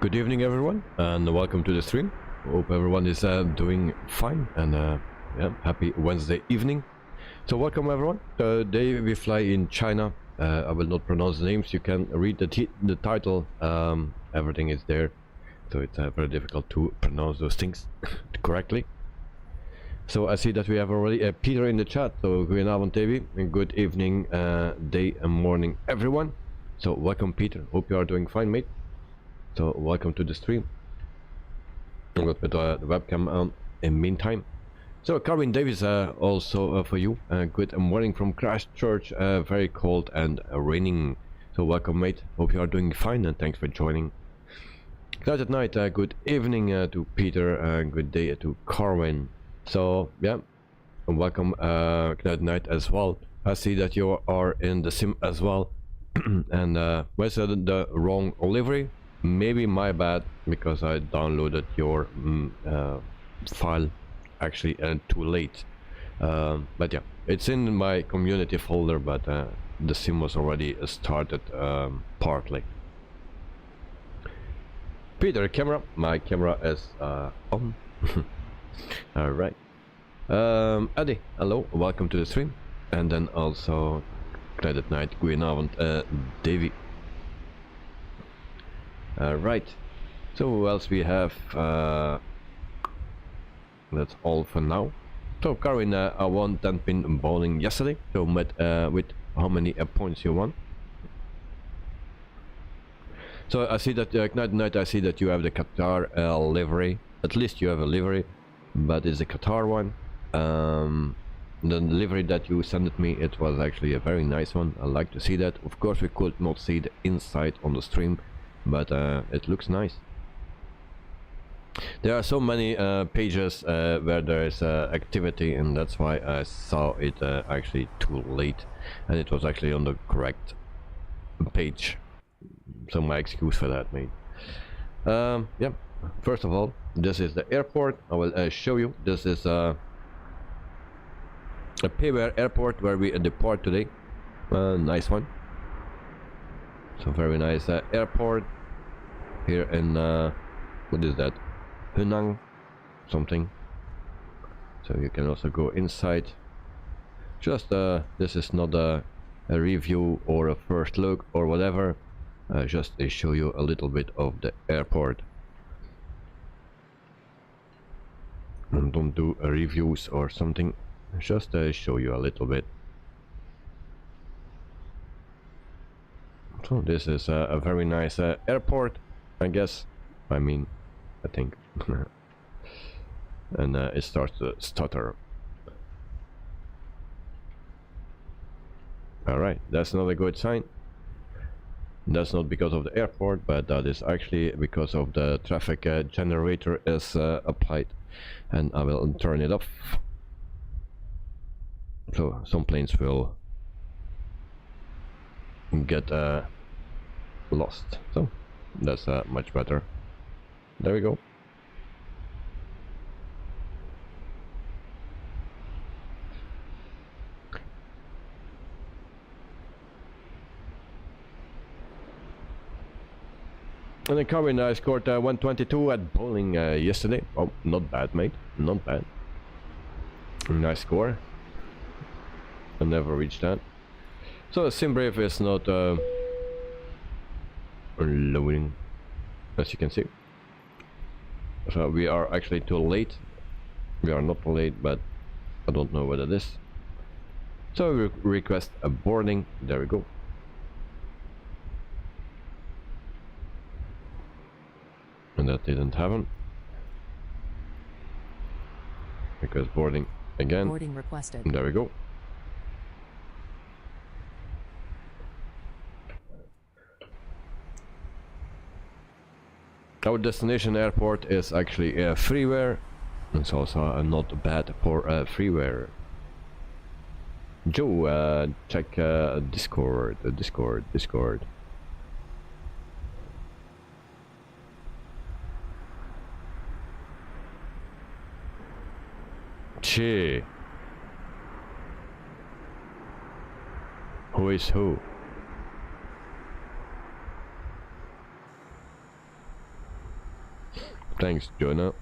Good evening everyone and welcome to the stream. Hope everyone is doing fine and yeah, happy Wednesday evening. So welcome everyone. Today we fly in China. I will not pronounce the names. You can read the title. Everything is there, so it's very difficult to pronounce those things correctly. So I see that we have already Peter in the chat. So goedenavond TB and good evening, day and morning everyone. So welcome Peter. Hope you are doing fine, mate. So welcome to the stream. I'm going to put the webcam on in the meantime. So Carwin Davis also for you. Good morning from Christchurch. Very cold and raining. So welcome mate. Hope you are doing fine and thanks for joining. Cloud at night. Good evening to Peter. Good day to Carwin. So yeah, and welcome Cloud at night as well. I see that you are in the sim as well. And where's the wrong livery? Maybe my bad, because I downloaded your file actually too late. But yeah, it's in my community folder, but the sim was already started partly. Peter, camera. My camera is on. Alright. Eddie, hello, welcome to the stream. And then also Credit Night, goedenavond, Davy. Right, so who else we have? That's all for now. So Karin, I won 10-pin bowling yesterday. So with how many points you won? So I see that Night, I see that you have the Qatar livery. At least you have a livery, but it's a Qatar one. The livery that you sent me, it was actually a very nice one. I like to see that. Of course, we could not see the inside on the stream, but it looks nice. There are so many pages where there is activity, and that's why I saw it actually too late, and it was actually on the correct page. So my excuse for that, mate. Yeah, first of all, this is the airport. I will show you. This is a Payware airport where we depart today. Nice one. So very nice airport here in what is that, Hunan something. So you can also go inside. Just this is not a review or a first look or whatever, just to show you a little bit of the airport. And don't do reviews or something, just show you a little bit. So this is a very nice airport, I guess. I mean, I think. And it starts to stutter. Alright, that's not a good sign. That's not because of the airport, but that is actually because of the traffic generator is applied. And I will turn it off. So some planes will get lost, so that's much better. There we go. And then Karin, I scored 122 at bowling yesterday. Oh, not bad, mate, not bad. Nice score. I never reached that. So the SimBrave is not loading, as you can see. So we are actually too late. We are not late, but I don't know what it is. So we request a boarding. There we go. And that didn't happen, because boarding again. Boarding requested. There we go. Our destination airport is actually freeware. It's also not bad for freeware. Joe, check Discord. Discord. Che. Who is who? Thanks, Jonah.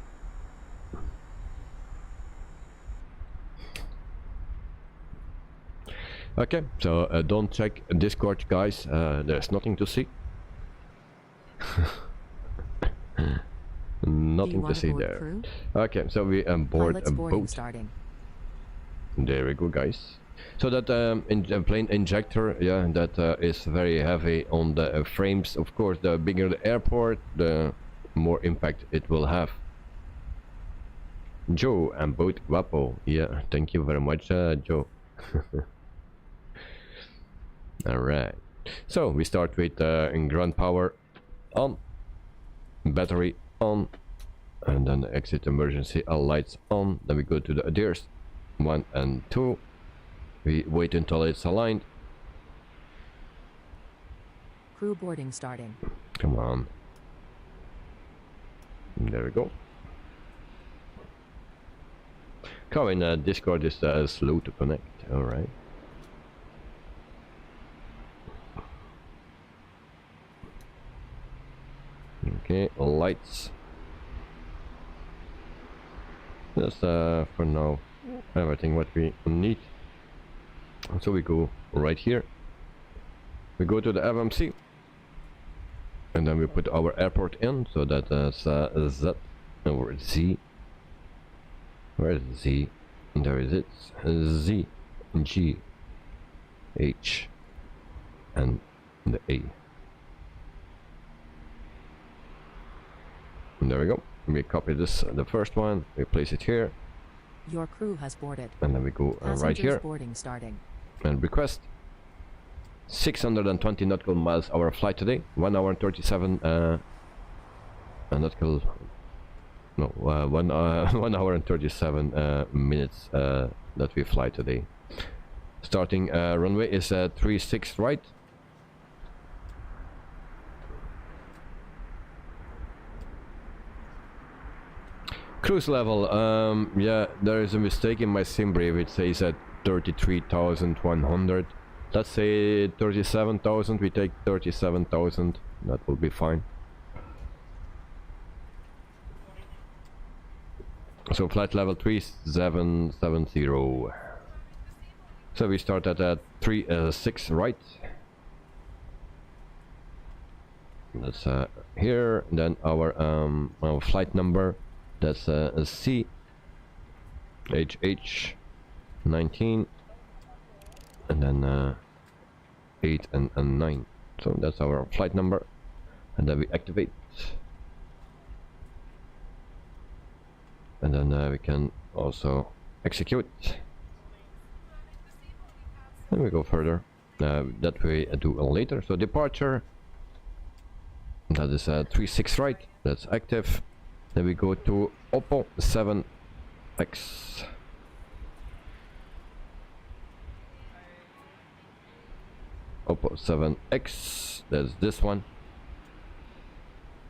Okay, so don't check Discord, guys. There's nothing to see. Nothing to see there. Crew? Okay, so we board a boat. Starting. There we go, guys. So that plane injector, yeah, that is very heavy on the frames. Of course, the bigger the airport, the more impact it will have. Joe and boat Guapo. Yeah, thank you very much, Joe. Alright, so we start with in ground power on, battery on, and then exit emergency lights on. Then we go to the ADIRS 1 and 2. We wait until it's aligned. Crew boarding starting. Come on. There we go. Coming, Discord is slow to connect. Alright. Okay, lights. That's for now everything what we need. So we go right here. We go to the FMC, and then we put our airport in. So that is Z or Z. Where is Z? There is it. Z, G, H, and the A. And there we go. We copy this, the first one. We place it here. Your crew has boarded. And then we go right here. Boarding starting. And request 620 nautical miles our flight today. 1 hour and 37 nautical. No, 1 hour and 37 minutes that we fly today. Starting runway is 36 right. Cruise level, yeah, there is a mistake in my sim brief. It says at 33,100. Let's say 37,000. We take 37,000. That will be fine. So flight level 3770. So we start at 36 right. That's here. Then our flight number. That's C HH 19, and then 8 and 9. So that's our flight number, and then we activate, and then we can also execute, and we go further. That we do later. So departure, that is 36 right. That's active. Then we go to Oppo 7X. Oppo 7X, that's this one.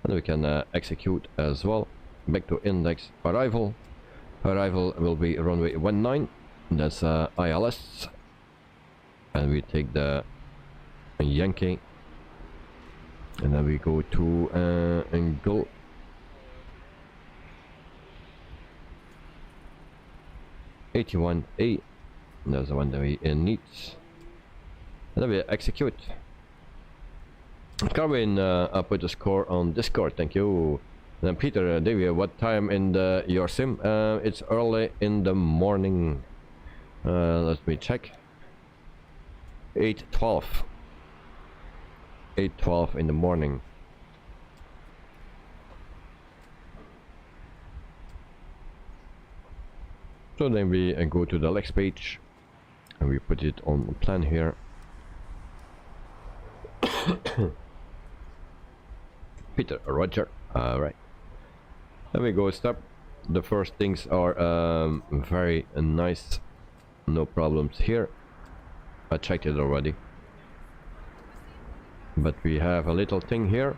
And we can execute as well. Back to index arrival. Arrival will be runway 19. That's ILS. And we take the Yankee. And then we go to Angle. A, that's the one that we need, and then we execute. Carvin, I put the score on Discord, thank you. And then Peter, Davia, what time in your sim? It's early in the morning. Let me check. 8:12. 8:12 in the morning. So then we go to the next page, and we put it on the plan here. Peter, Roger. Right. Then we go step. The first things are very nice, no problems here. I checked it already, but we have a little thing here.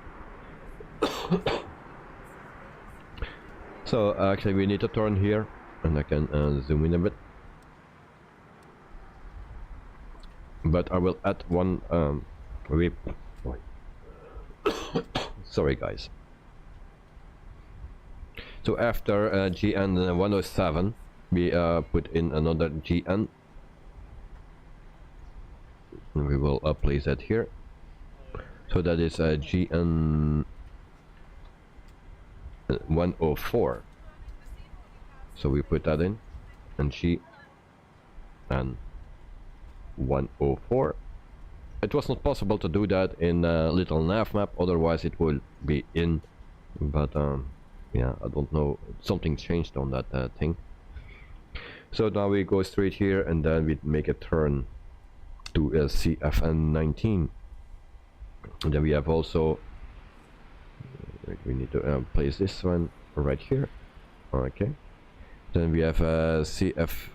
So actually we need to turn here. And I can zoom in a bit, but I will add one sorry guys. So after GN 107, we put in another GN. And we will place that here. So that is GN 104. So we put that in, and GN 104. It was not possible to do that in little nav map, otherwise it will be in. But yeah, I don't know, something changed on that thing. So now we go straight here, and then we make a turn to CFN19. And then we have also, we need to place this one right here. Okay. Then we have CF19,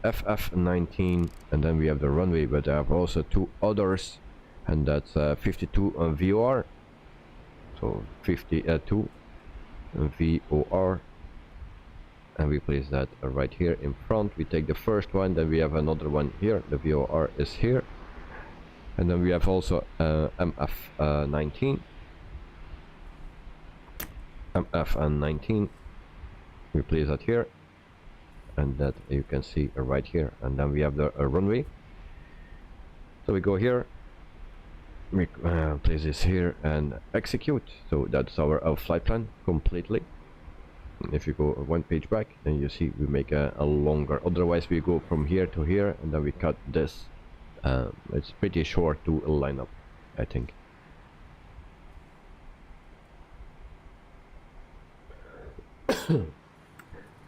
FF19, and then we have the runway, but I have also two others, and that's 52 VOR. So 52 VOR, and we place that right here in front. We take the first one, then we have another one here. The VOR is here, and then we have also MF19. MF19. We place that here, and that you can see right here, and then we have the runway. So we go here, we place this here and execute. So that's our flight plan completely. If you go one page back, then you see we make a longer, otherwise we go from here to here, and then we cut this. It's pretty short to line up, I think.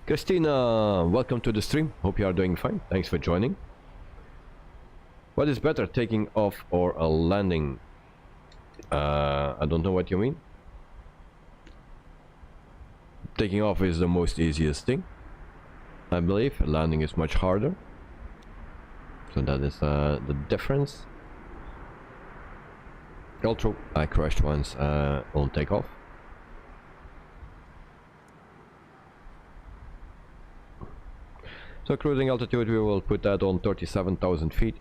Christina, welcome to the stream. Hope you are doing fine. Thanks for joining. What is better, taking off or a landing? I don't know what you mean. Taking off is the most easiest thing, I believe. Landing is much harder. So that is the difference. Also, I crashed once on takeoff. So cruising altitude, we will put that on 37,000 feet.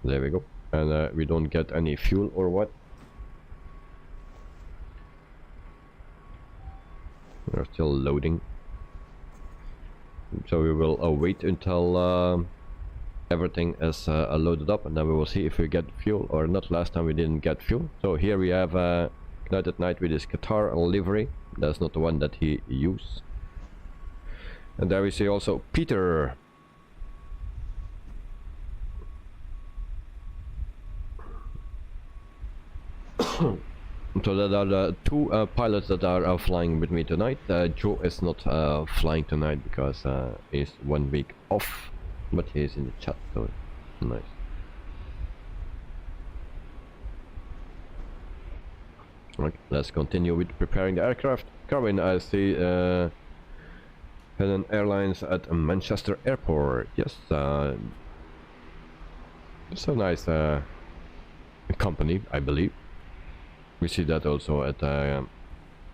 There we go. And we don't get any fuel or what. We're still loading. So we will wait until everything is loaded up, and then we will see if we get fuel or not. Last time we didn't get fuel. So here we have Night at Night with his Qatar livery. That's not the one that he used. And there we see also Peter. So that are the two pilots that are flying with me tonight. Joe is not flying tonight because he's 1 week off, but he is in the chat, so nice. Okay, let's continue with preparing the aircraft. Carwin, I see Hunan Airlines at Manchester Airport. Yes, it's a nice company, I believe. We see that also at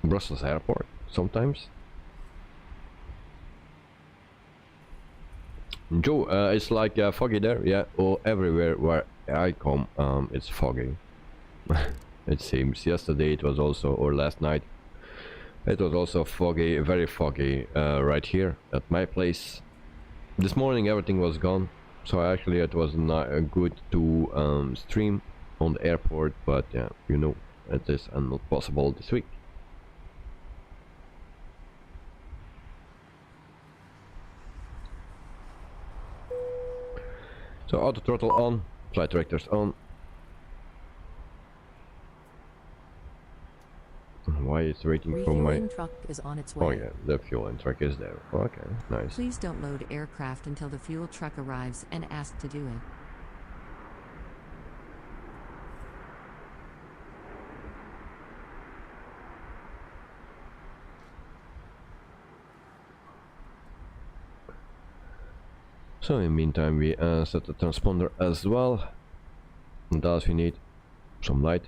Brussels Airport sometimes. Joe, it's like foggy there, yeah. Or everywhere where I come, it's foggy. It seems. Yesterday it was also, or last night, it was also foggy, very foggy, right here at my place. This morning everything was gone, so actually it was not good to stream on the airport, but yeah, you know, it is not possible this week. So auto throttle on, flight directors on. Why it's waiting for my truck is on its way. Oh yeah, the fueling truck is there. Okay, nice. Please don't load aircraft until the fuel truck arrives and ask to do it. So in the meantime we set the transponder as well. And thus we need some light.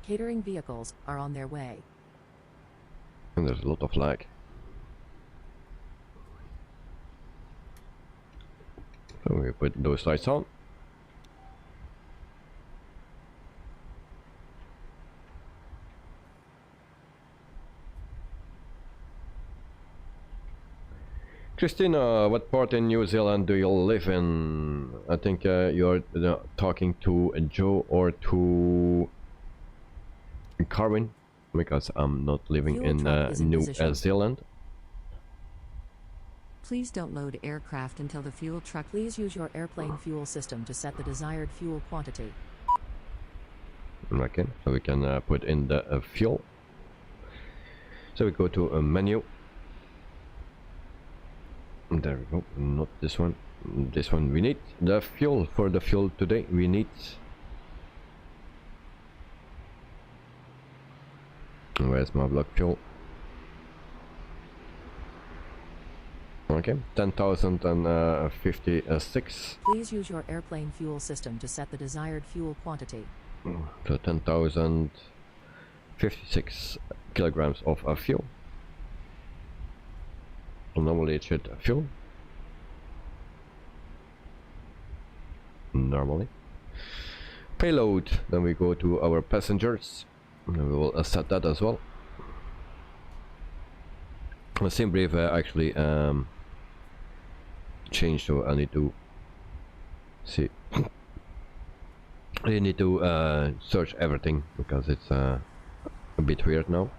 Catering vehicles are on their way. And there's a lot of lag. So we put those lights on. Christina, what part in New Zealand do you live in? I think you're talking to Joe or to Carwin, because I'm not living Fuel in truck is in New position. Zealand. Please don't load aircraft until the fuel truck. Please use your airplane fuel system to set the desired fuel quantity. Okay, so we can put in the fuel. So we go to a menu. There we go, not this one. This one we need the fuel. For the fuel today we need, where's my block fuel? Okay, 10,056. Please use your airplane fuel system to set the desired fuel quantity. So 10,056 kilograms of fuel. Normally it should fuel. Normally. Payload. Then we go to our passengers. And we will set that as well. SimBrief actually changed, so I need to see. I need to search everything because it's a bit weird now.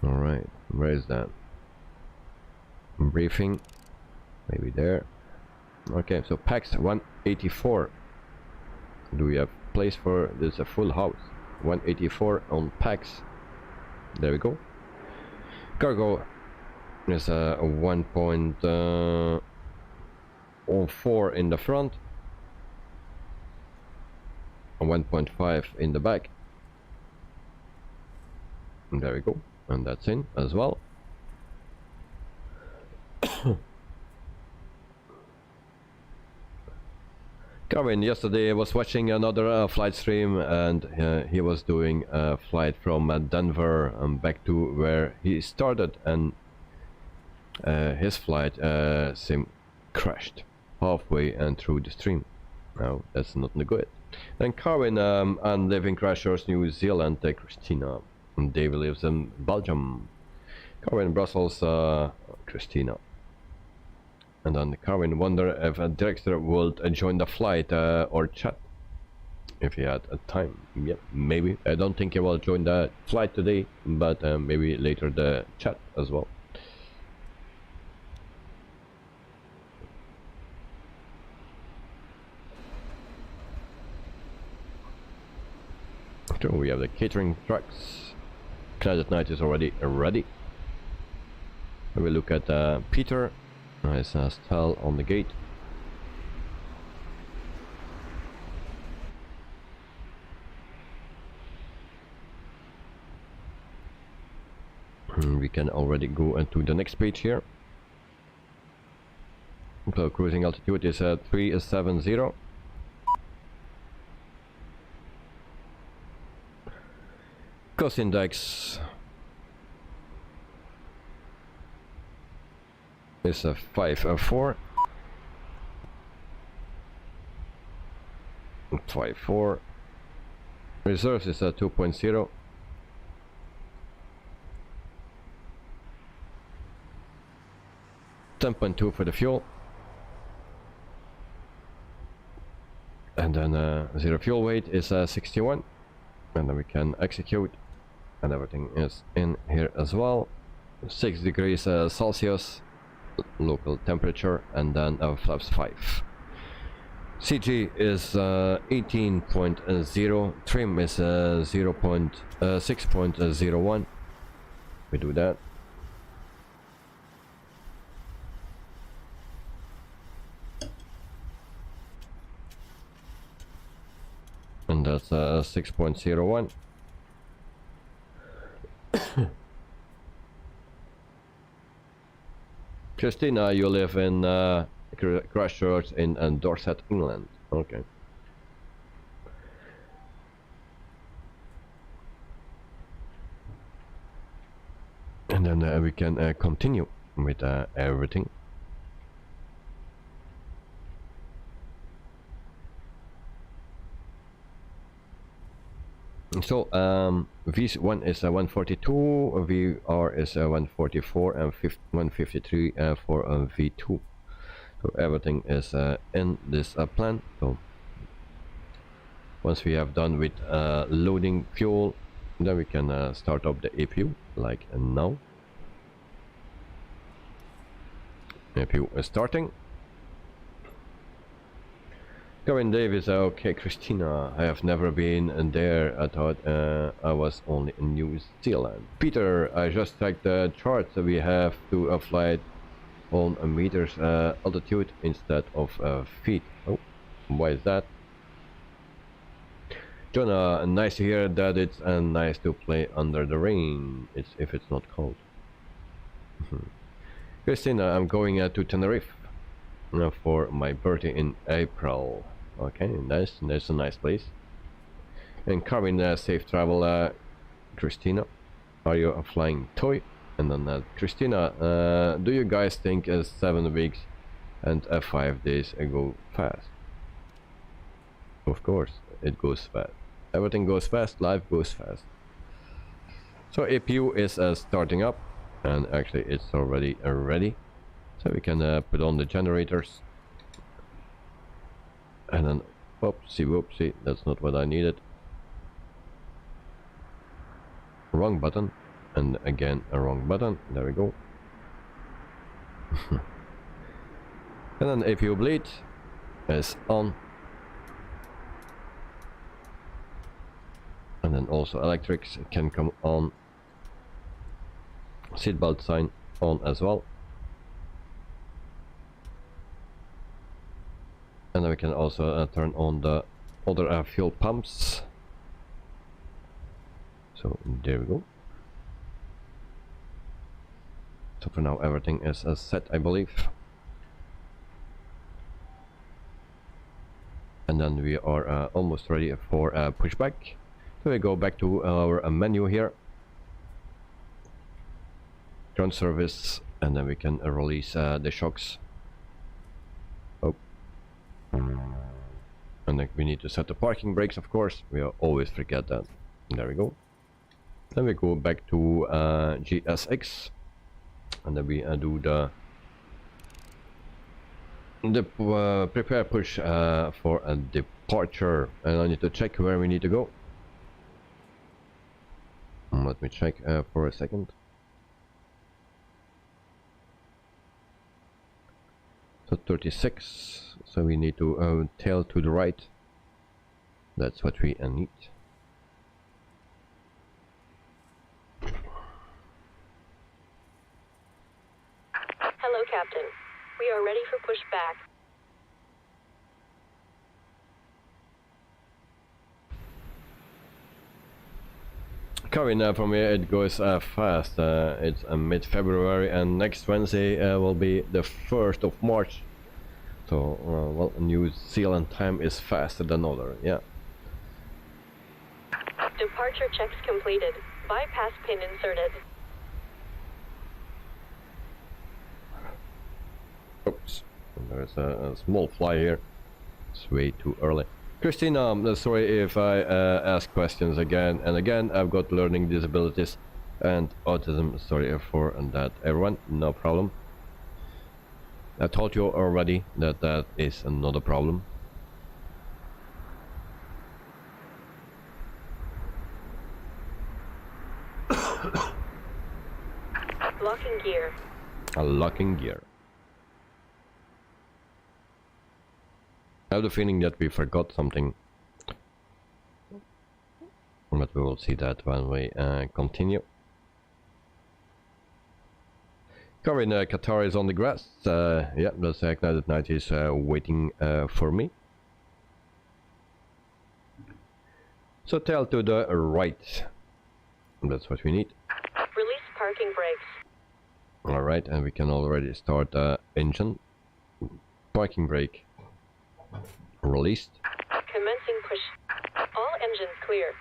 Alright, where is that? Briefing, maybe there. Okay, so PAX 184. Do we have place for this? A full house. 184 on PAX. There we go. Cargo is a 1.04 in the front, 1.5 in the back. And there we go. And that's in as well. Carvin, yesterday I was watching another flight stream, and he was doing a flight from Denver back to where he started, and his flight sim crashed halfway and through the stream. Now that's not good. Then Carvin, and living crashers New Zealand, Christina. And David lives in Belgium. Carvin, Brussels, Christina. And then Carvin wonder if a director would join the flight or chat if he had a time. Yeah, maybe. I don't think he will join the flight today, but maybe later the chat as well. So we have the catering trucks. Clouded Night is already ready. We will look at Peter. Nice style on the gate. We can already go into the next page here. So cruising altitude is 370. Cost index is a 5.4. 5.4. Reserves is a 2.0. $10.2 for the fuel. And then zero fuel weight is 61. And then we can execute. And everything is in here as well. 6 degrees Celsius local temperature, and then flaps 5. CG is 18.0, trim is 6.01. We do that. And that's 6.01. Christina, you live in Christchurch in Dorset, England. Okay. And then we can continue with everything. So V1 is 142, VR is 144, and 153 for V2. So everything is in this plan. So once we have done with loading fuel, then we can start up the APU like now. APU is starting. Kevin Davis, okay, Christina, I have never been there. I thought I was only in New Zealand. Peter, I just checked the charts. We have to fly on meters altitude instead of feet. Oh, why is that? Jonah, nice to hear that it's nice to play under the rain. If it's not cold. Christina, I'm going to Tenerife for my birthday in April. Okay, nice. That's a nice place. And Carvin, safe travel, Christina. Are you a flying toy? And then Christina, do you guys think 7 weeks and 5 days go fast? Of course, it goes fast. Everything goes fast, life goes fast. So APU is starting up, and actually it's already ready. So we can put on the generators. And then, whoopsie, that's not what I needed. Wrong button. And again, a wrong button. There we go. And then APU bleed is on. And then also electrics can come on. Seatbelt sign on as well. And then we can also turn on the other fuel pumps. So there we go. So for now everything is set, I believe. And then we are almost ready for pushback. So we go back to our menu here. Ground service, and then we can release the shocks. Oh. And then we need to set the parking brakes, of course. We always forget that. There we go. Then we go back to GSX, and then we do the prepare push for a departure. And I need to check where we need to go. Let me check for a second. So 36, so we need to tail to the right. That's what we need. Hello, Captain. We are ready for pushback. Karin, from here it goes fast. It's mid-February, and next Wednesday will be the 1st of March. So, well, New Zealand time is faster than other, yeah. Departure checks completed. Bypass pin inserted. Oops, there's a small fly here. It's way too early. Christina, sorry if I ask questions again and again. I've got learning disabilities and autism. Sorry for that, everyone. No problem. I told you already that that is not a problem. Locking gear. A locking gear. I have the feeling that we forgot something, but we will see that when we continue. Karin, Qatar is on the grass. Yeah, the Ignited Knight is waiting for me. So tail to the right. That's what we need. Release parking brakes. Alright, and we can already start engine. Parking brake. Released. Commencing push. All engines clear.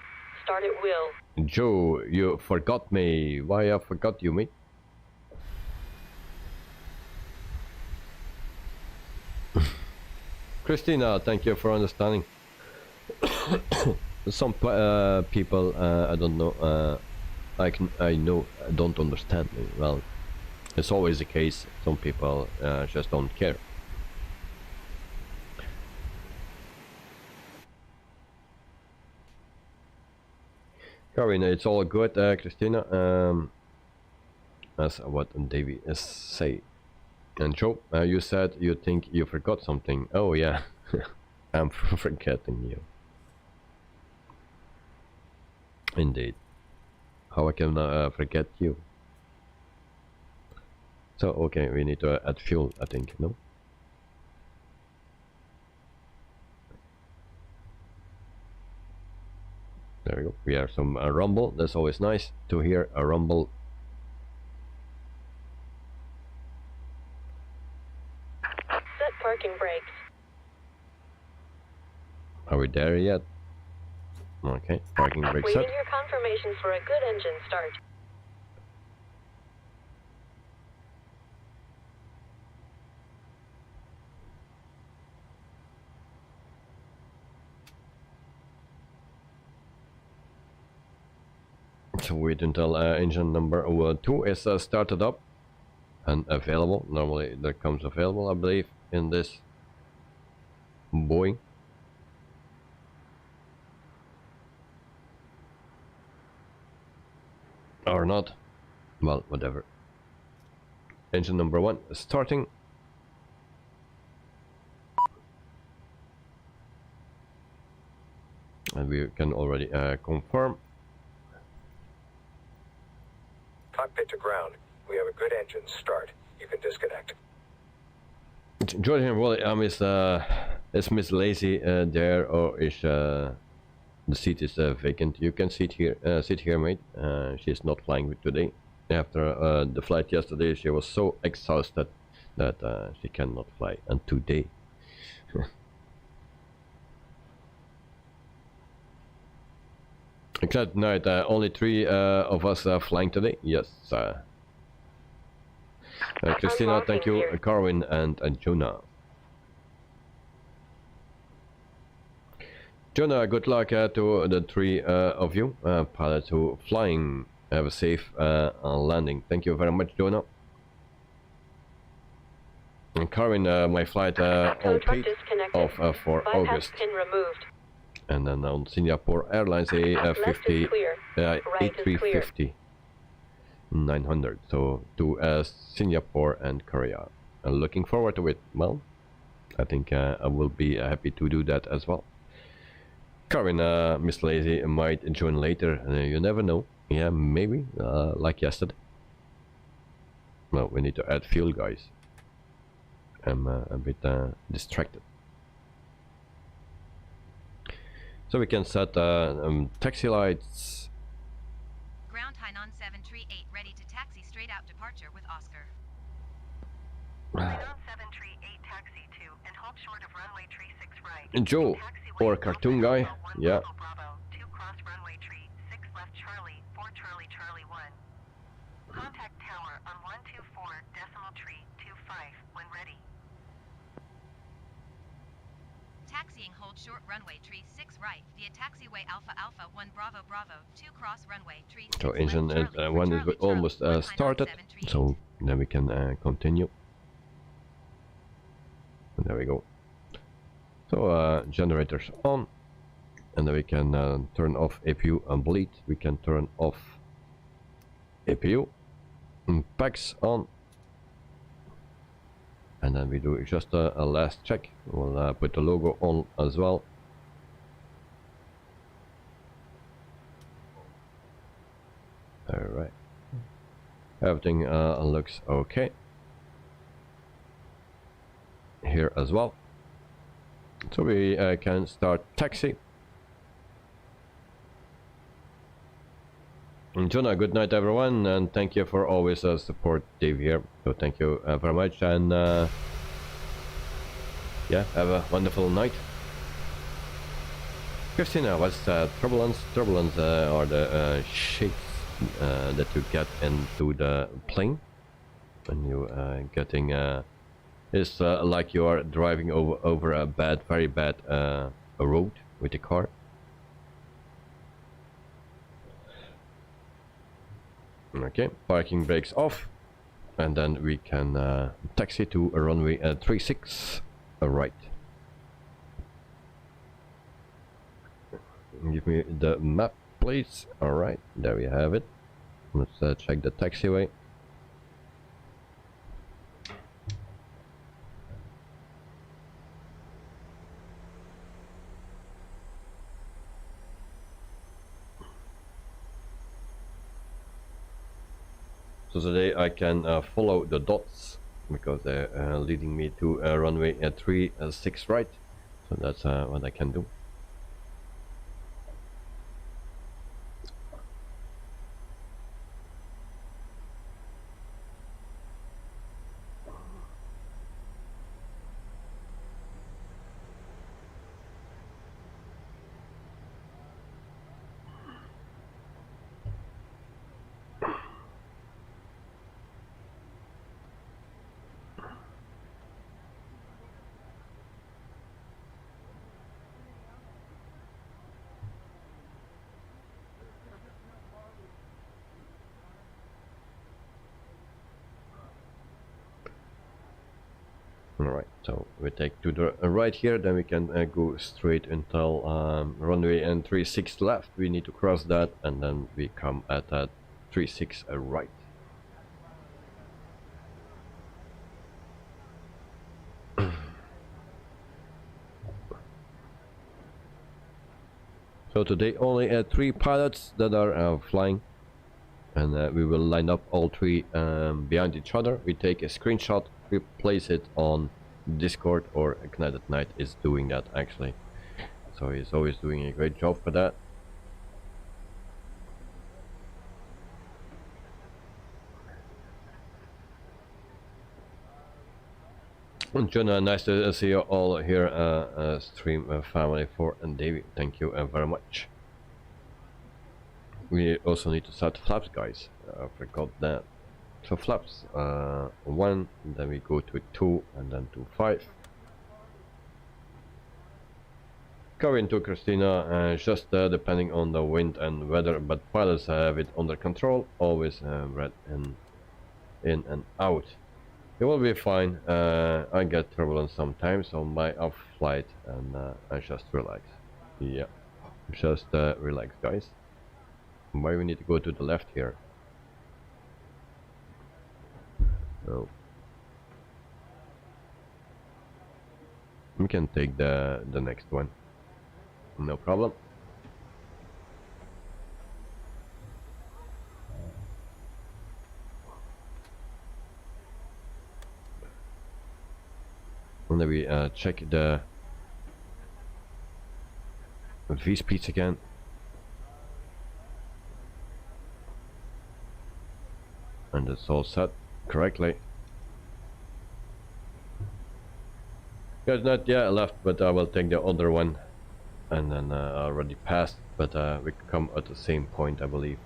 Start at will. Joe, you forgot me. Why I forgot you, mate? Christina, thank you for understanding. Some people, I don't know, I know don't understand me. Well, it's always the case. Some people just don't care. Karina, it's all good, Christina. That's what Davey is say. And Joe, you said you think you forgot something. Oh yeah, I'm forgetting you. Indeed. How I can forget you? So okay, we need to add fuel, I think. No. There we go. We have some rumble. That's always nice to hear a rumble. Set parking brakes. Are we there yet? Okay, parking brake set. Waiting your confirmation for a good engine start. So wait until engine number 2 is started up and available. Normally that comes available, I believe, in this Boeing. Or not. Well, whatever. Engine number 1 is starting. And we can already confirm. Cockpit to ground. We have a good engine start. You can disconnect. Jordan, well, is Miss Lazy there, or is the seat is vacant? You can sit here, mate. She's not flying with today. After the flight yesterday, she was so exhausted that she cannot fly. And today, except night, only 3 of us are flying today. Yes. Christina, thank you. Carwin and Jonah. Jonah, good luck to the 3 of you pilots who flying. Have a safe landing. Thank you very much, Jonah. And Carwin, my flight all paid off for August. Pin removed. And then on Singapore Airlines A50 A350 900. So to Singapore and Korea. Looking forward to it. Well, I think I will be happy to do that as well. Karin, Miss Lazy might join later. You never know. Yeah, maybe like yesterday. Well, we need to add fuel, guys. I'm a bit distracted. So we can set taxi lights. Ground Hainan 738 ready to taxi straight out departure with Oscar. Hainan 738 taxi to and hold short of runway tree 6 right. Joe, or cartoon guy, yeah. Bravo, 2 cross runway tree 6 left Charlie, 4 Charlie Charlie 1. Contact tower on 124 decimal tree 25 when ready. Taxiing hold short runway tree 6 right via taxiway Alpha Alpha 1 Bravo Bravo 2 cross runway tree 6 So engine left, Charlie, 1 is Charlie, almost Charlie, started, so then we can continue. And there we go. So generators on, and then we can turn off APU and bleed. We can turn off APU, and packs on, and then we do just a last check. We'll put the logo on as well. All right, everything looks okay here as well. So we can start taxi. And Jonah, good night everyone, and thank you for always support Dave here. So thank you very much, and yeah, have a wonderful night. Christina, what's turbulence? Turbulence are the shakes that you get into the plane when you getting It's like you are driving over a very bad a road with the car. Okay, parking brakes off, and then we can taxi to a runway 36 right. Give me the map, please. All right, there we have it. Let's check the taxiway. So today I can follow the dots because they're leading me to runway 36 right. So that's what I can do. Alright, so we take to the right here, then we can go straight until runway 36 left. We need to cross that, and then we come at 36 right. So today only 3 pilots that are flying, and we will line up all 3 behind each other. We take a screenshot, we place it on Discord, or Knight at Night is doing that actually, so he's always doing a great job for that. And Jinan, nice to see you all here, stream family for and David, thank you very much. We also need to start flaps, guys. I forgot that. So flaps 1, and then we go to 2, and then to 5. Going to Christina, just depending on the wind and weather, but pilots have it under control. Always red in and out. It will be fine. I get turbulence sometimes on my off flight, and I just relax. Yeah, just relax, guys. Why we need to go to the left here? So we can take the next one, no problem. And then we check the V speeds again. And it's all set correctly. There's not yet left, but I will take the other one, and then I already passed, but we come at the same point, I believe.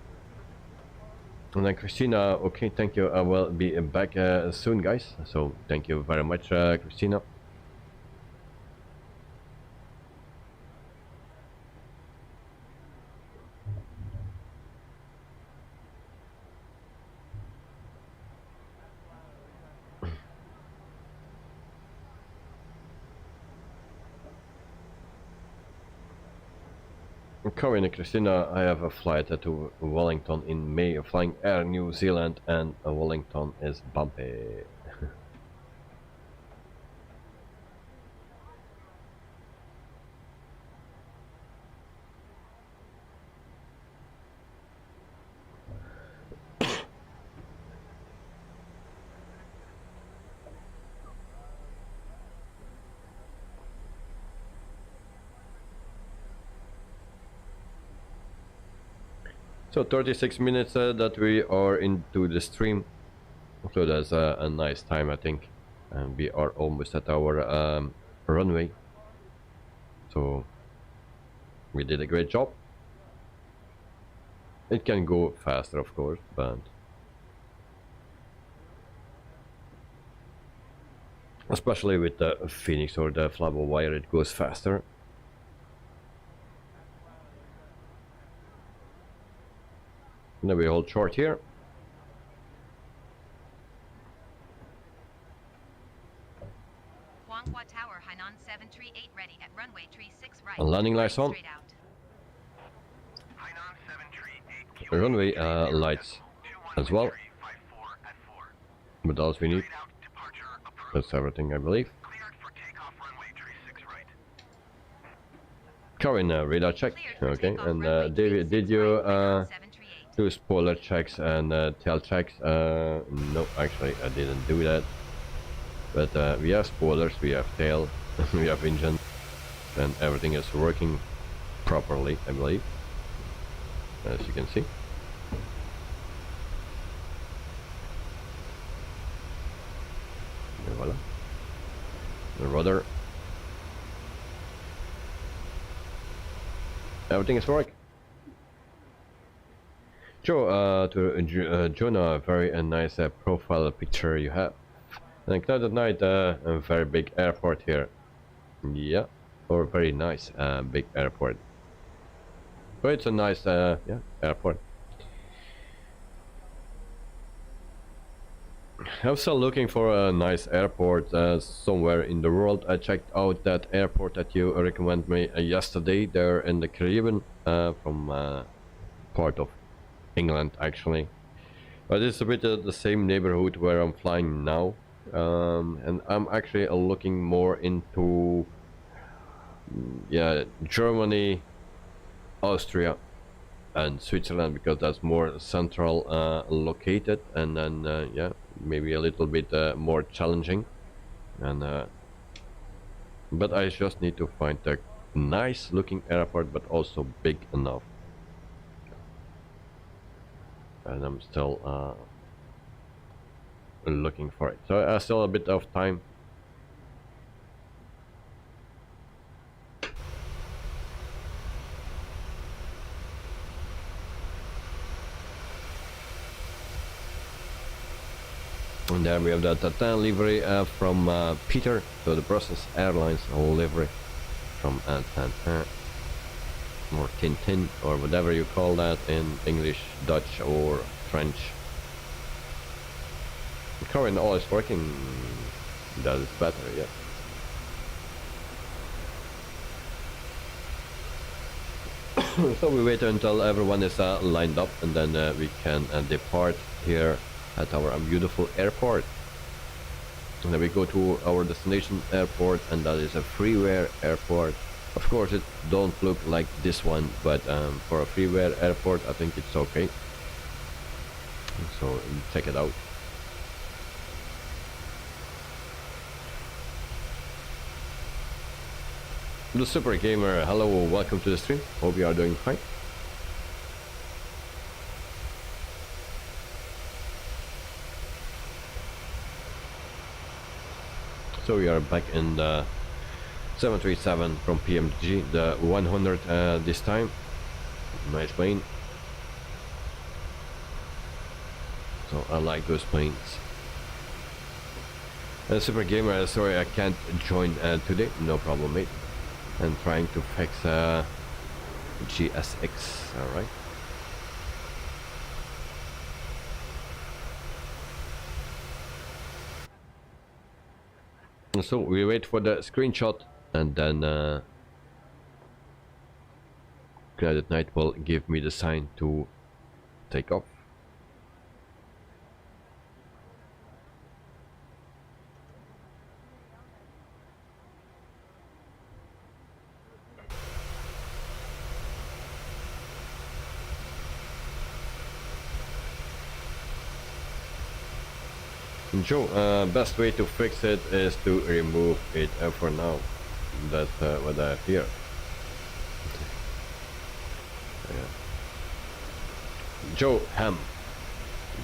And then Christina, okay, thank you. I will be back soon, guys. So thank you very much, Christina. Corinne, Christina, I have a flight to Wellington in May, flying Air New Zealand, and Wellington is bumpy. So 36 minutes that we are into the stream, so that's a nice time, I think, and we are almost at our runway, so we did a great job. It can go faster, of course, but especially with the Phoenix or the Flavo wire, it goes faster. Then we hold short here. Huanghua Tower, Hainan 738 ready at runway tree 6 right. And landing lights on. Straight out. Hainan 738 Runway lights as well. What else we need? That's everything, I believe. Cleared for takeoff runway tree 6 right. Current radar check. Okay, and David, did you do spoiler checks and tail checks? No, actually I didn't do that. But we have spoilers, we have tail, we have engine, and everything is working properly, I believe, as you can see. And voila. The rudder. Everything is working. Joe, to Jonah, very nice profile picture you have. And Cloud at Night, a very big airport here. Yeah, or very nice big airport. But it's a nice yeah, airport. I'm still looking for a nice airport somewhere in the world. I checked out that airport that you recommended me yesterday there in the Caribbean, from part of England actually. But it's a bit the same neighborhood where I'm flying now. And I'm actually looking more into yeah, Germany, Austria and Switzerland, because that's more central located, and then yeah, maybe a little bit more challenging, and but I just need to find a nice looking airport but also big enough, and I'm still looking for it, so I still a bit of time. And there we have the Tatin livery from Peter, so the Brussels Airlines livery from Tintin or Tintin or whatever you call that in English, Dutch or French. The current all is working. That is better, yeah. So we wait until everyone is lined up, and then we can depart here at our beautiful airport. And then we go to our destination airport, and that is a freeware airport. Of course it don't look like this one, but for a freeware airport I think it's okay. So check it out. The Super Gamer, hello, welcome to the stream. Hope you are doing fine. So we are back in the 737 from Pmdg, the 100 this time. Nice plane. So I like those planes. Super Gamer, sorry I can't join today. No problem, mate. I'm trying to fix GSX, alright. So we wait for the screenshot, and then Credit Night will give me the sign to take off. Joe, best way to fix it is to remove it for now. That's what I hear. Yeah. Joe, ham.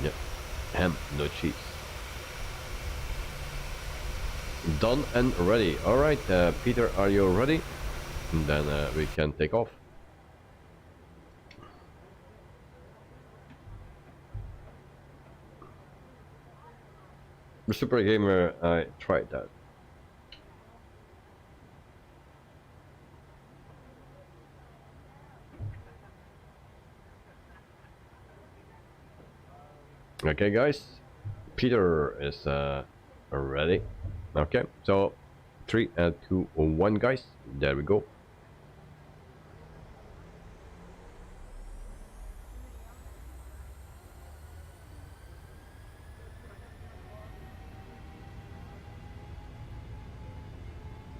Yeah, ham, no cheese. Done and ready. Alright, Peter, are you ready? And then we can take off. Super Gamer, I tried that. Okay, guys, Peter is ready. Okay, so 3 and 2 1, guys. There we go.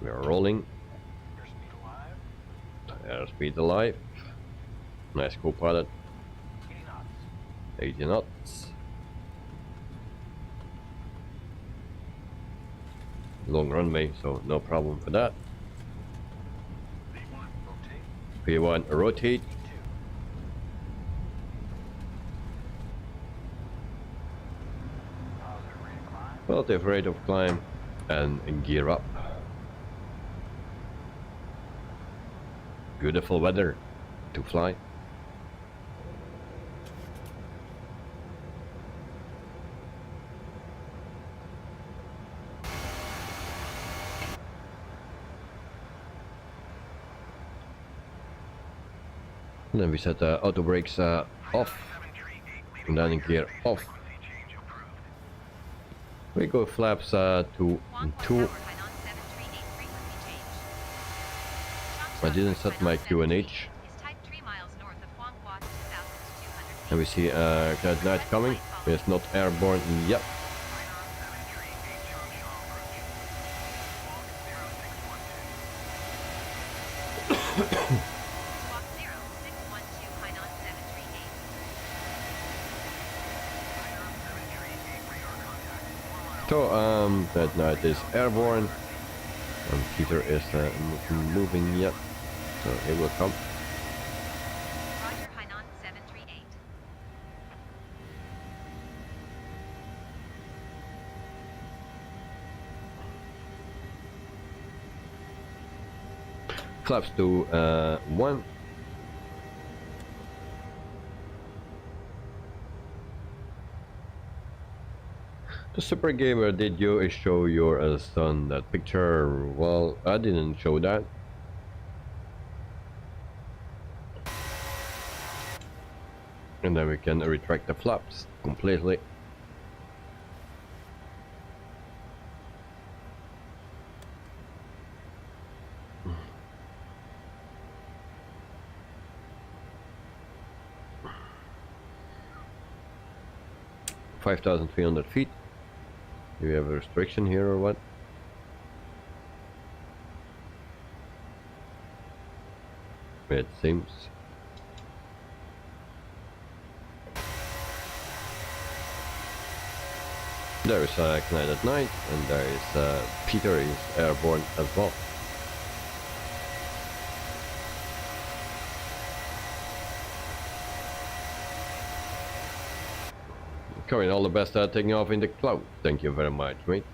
We are rolling. Airspeed alive. Nice co-pilot. 80 knots. Long runway, so no problem for that. P1 rotate. Relative rate of climb and gear up. Beautiful weather to fly. And then we set the auto brakes off, landing gear off. We go flaps to 2. I didn't set my QNH. And we see QUADRANT coming. It's not airborne yet. So QUADRANT is airborne, and Peter is moving yet, so it will come. Roger, Hunan 738. Flaps to 1. The Super Gamer, did you show your son that picture? Well, I didn't show that. And then we can retract the flaps completely. (5,300 feet). Do we have a restriction here or what? It seems. There is a Knight at night, and there is Peter is airborne as well. Corin, all the best at taking off in the cloud. Thank you very much, mate.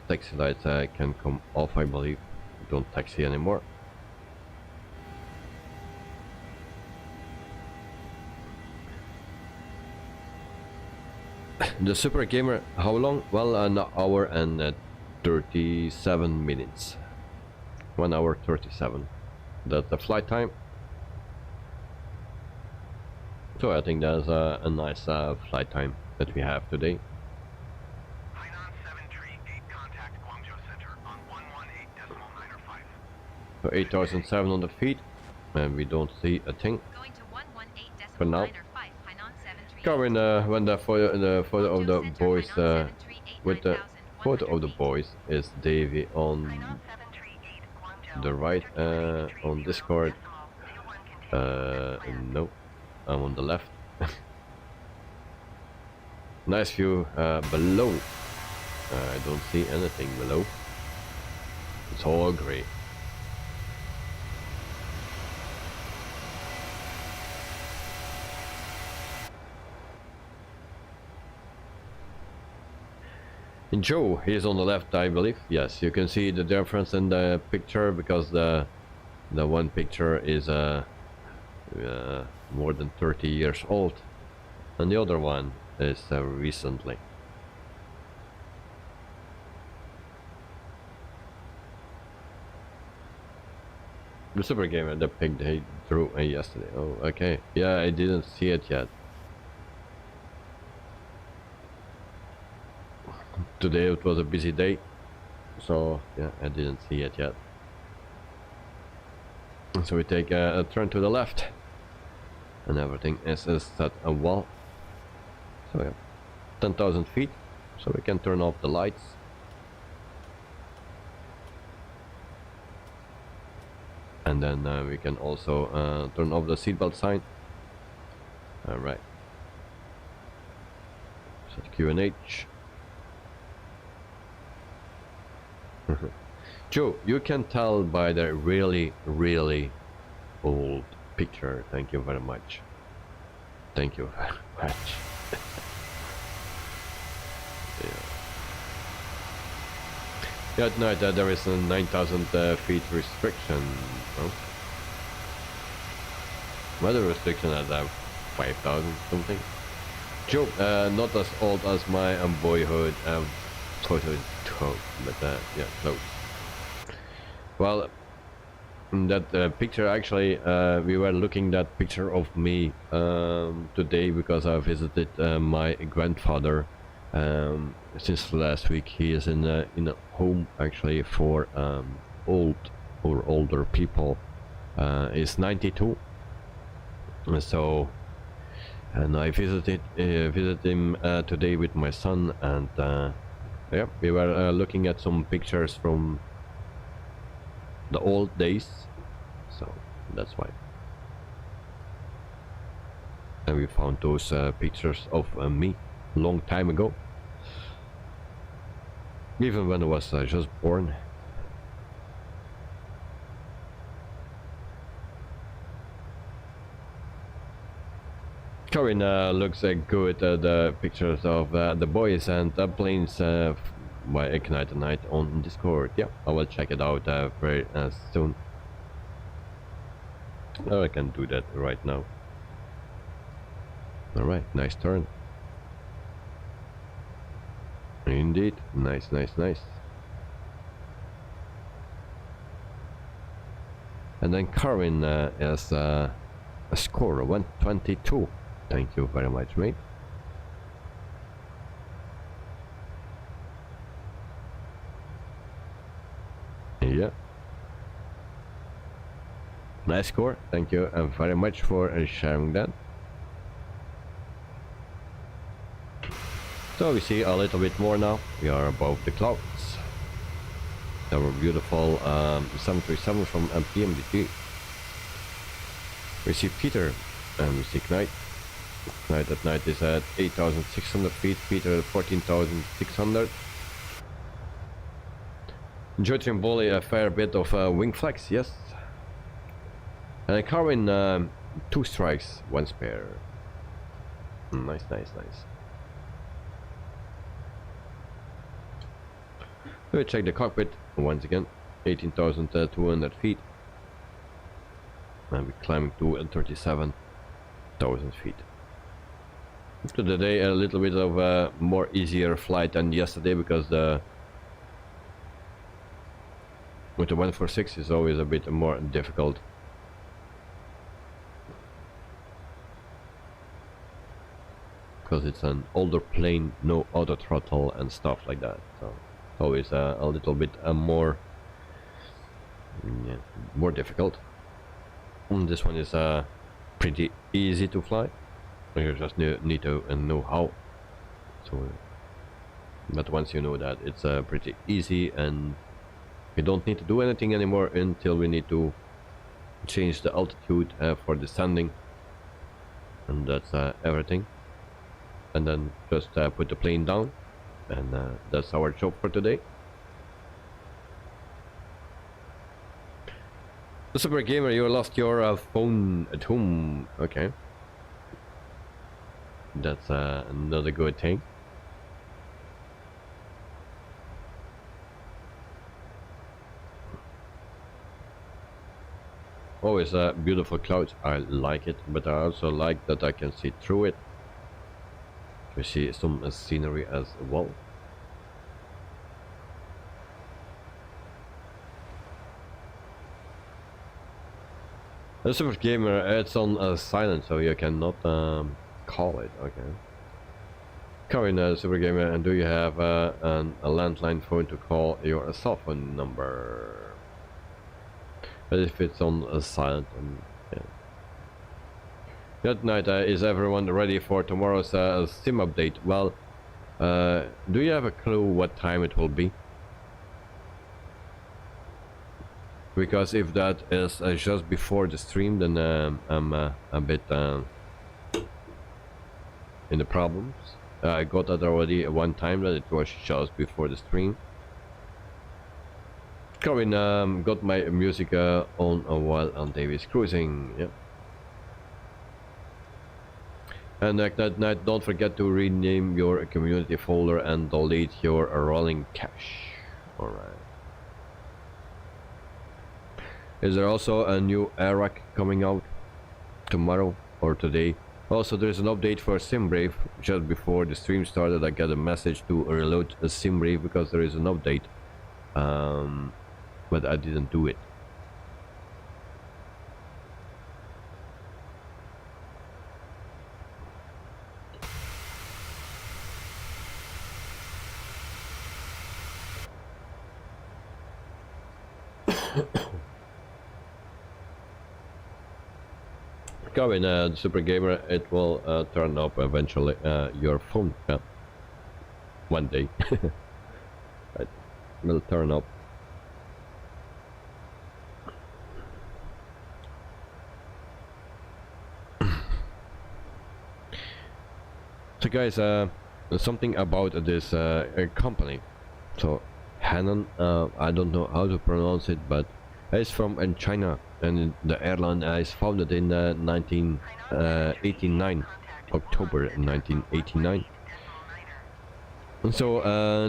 Taxi lights can come off, I believe. Don't taxi anymore. The Super Gamer, how long? Well, an hour and 37 minutes. 1 hour 37. That's the flight time. So I think that's a nice flight time that we have today. Hunan 738, contact Guangzhou Center on 118.905. So 8,700 feet, and we don't see a thing Going to 118.905, for now. Hunan 738. Coming when the photo of the boys with the photo of the boys is Davey on the right on Discord. No, I'm on the left. Nice view below. I don't see anything below. It's all grey. Joe, he is on the left, I believe. Yes, you can see the difference in the picture because the one picture is more than 30 years old, and the other one is recently. The Super Gamer, the pig they drew yesterday. Oh, okay. Yeah, I didn't see it yet. Today it was a busy day, so yeah, I didn't see it yet. So we take a turn to the left, and everything is set a wall. So yeah, 10,000 feet, so we can turn off the lights. And then we can also turn off the seatbelt sign. Alright. Set QNH. Joe, you can tell by the really, really old picture. Thank you very much. Thank you very much. Yeah, at night there is a 9,000 feet restriction. Oh. Weather restriction at 5,000 something. Joe, not as old as my boyhood photo, but yeah, close. Well, that picture actually, we were looking that picture of me today because I visited my grandfather. Since last week, he is in a home actually for older people. He's 92, so and I visited him today with my son, and yeah, we were looking at some pictures from the old days, so that's why. And we found those pictures of me long time ago, even when I was just born. Corinne looks good at the pictures of the boys and the planes by Ignite Night on Discord. Yeah, I will check it out very soon. Oh, I can do that right now. Alright, nice turn. Indeed, nice, nice, nice. And then Karin is a score of 122. Thank you very much, mate. Yeah. Nice score. Thank you very much for sharing that. So we see a little bit more now. We are above the clouds. Our beautiful 737 from Pmdg. We see Peter and we see Knight. Knight at night is at 8,600 feet. Peter at 14,600. Enjoy Trimboli a fair bit of wing flex, yes. And Carwin 2 strikes, 1 spare. Nice, nice, nice. We check the cockpit once again, 18,200 feet, and we're climbing to 37,000 feet. Today a little bit of a more easier flight than yesterday, because with the 146 is always a bit more difficult. Because it's an older plane, no auto throttle and stuff like that. So always a little bit more difficult. And this one is pretty easy to fly. You just need to know how. So, but once you know that, it's pretty easy, and we don't need to do anything anymore until we need to change the altitude for descending, and that's everything. And then just put the plane down, and that's our job for today. The Super Gamer, you lost your phone at home. Okay, that's another good thing. Always beautiful clouds. I like it, but I also like that I can see through it. We see some scenery as well. The Super Gamer, it's on silent, so you cannot call it. Okay. Come in, Super Gamer, and do you have a landline phone to call your cell phone number? But if it's on silent, yeah. Good night. Is everyone ready for tomorrow's sim update? Well, do you have a clue what time it will be? Because if that is just before the stream, then I'm a bit in the problems. I got that already one time that it was just before the stream. Coming, got my music on while on Davis cruising. Yeah. And that night, don't forget to rename your community folder and delete your rolling cache. All right. Is there also a new Iraq coming out tomorrow or today? Also, there's an update for SimBrave. Just before the stream started, I got a message to reload a SimBrave because there is an update. But I didn't do it. Go in, Super Gamer, it will turn up eventually, your phone, yeah. One day. It will turn up. So guys, something about this company. So Hunan, I don't know how to pronounce it, but it's from China, and the airline is founded in 1989, October 1989. And so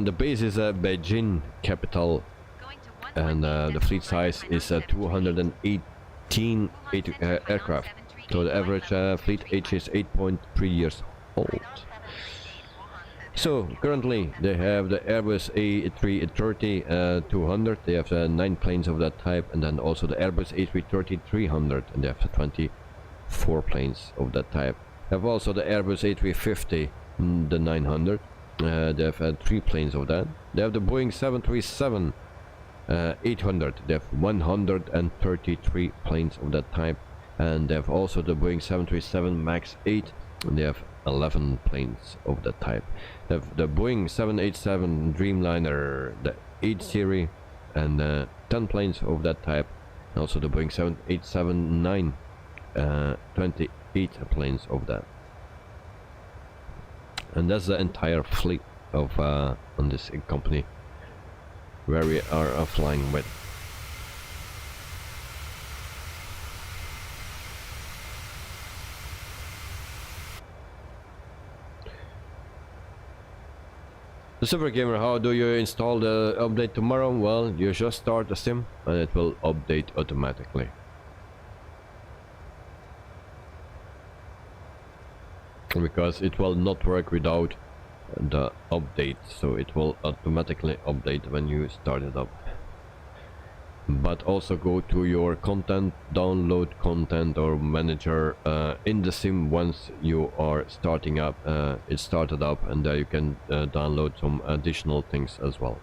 the base is Beijing capital, and the fleet size is 218 aircraft. So the average fleet age is 8.3 years old. So currently they have the Airbus A330-200. They have 9 planes of that type, and then also the Airbus A330-300, and they have 24 planes of that type. They have also the Airbus A350, the 900. They have 3 planes of that. They have the Boeing 737-800. They have 133 planes of that type, and they have also the Boeing 737 MAX 8, and they have 11 planes of that type. They have the Boeing 787 Dreamliner, the 8 series, and 10 planes of that type. And also the Boeing 787-9, 28 planes of that. And that's the entire fleet of on this company where we are flying with. The Super Gamer, how do you install the update tomorrow? Well, you just start the sim and it will update automatically. Because it will not work without the update, so it will automatically update when you start it up. But also go to your content, download content or manager in the sim once you are starting up. It started up, and there you can download some additional things as well.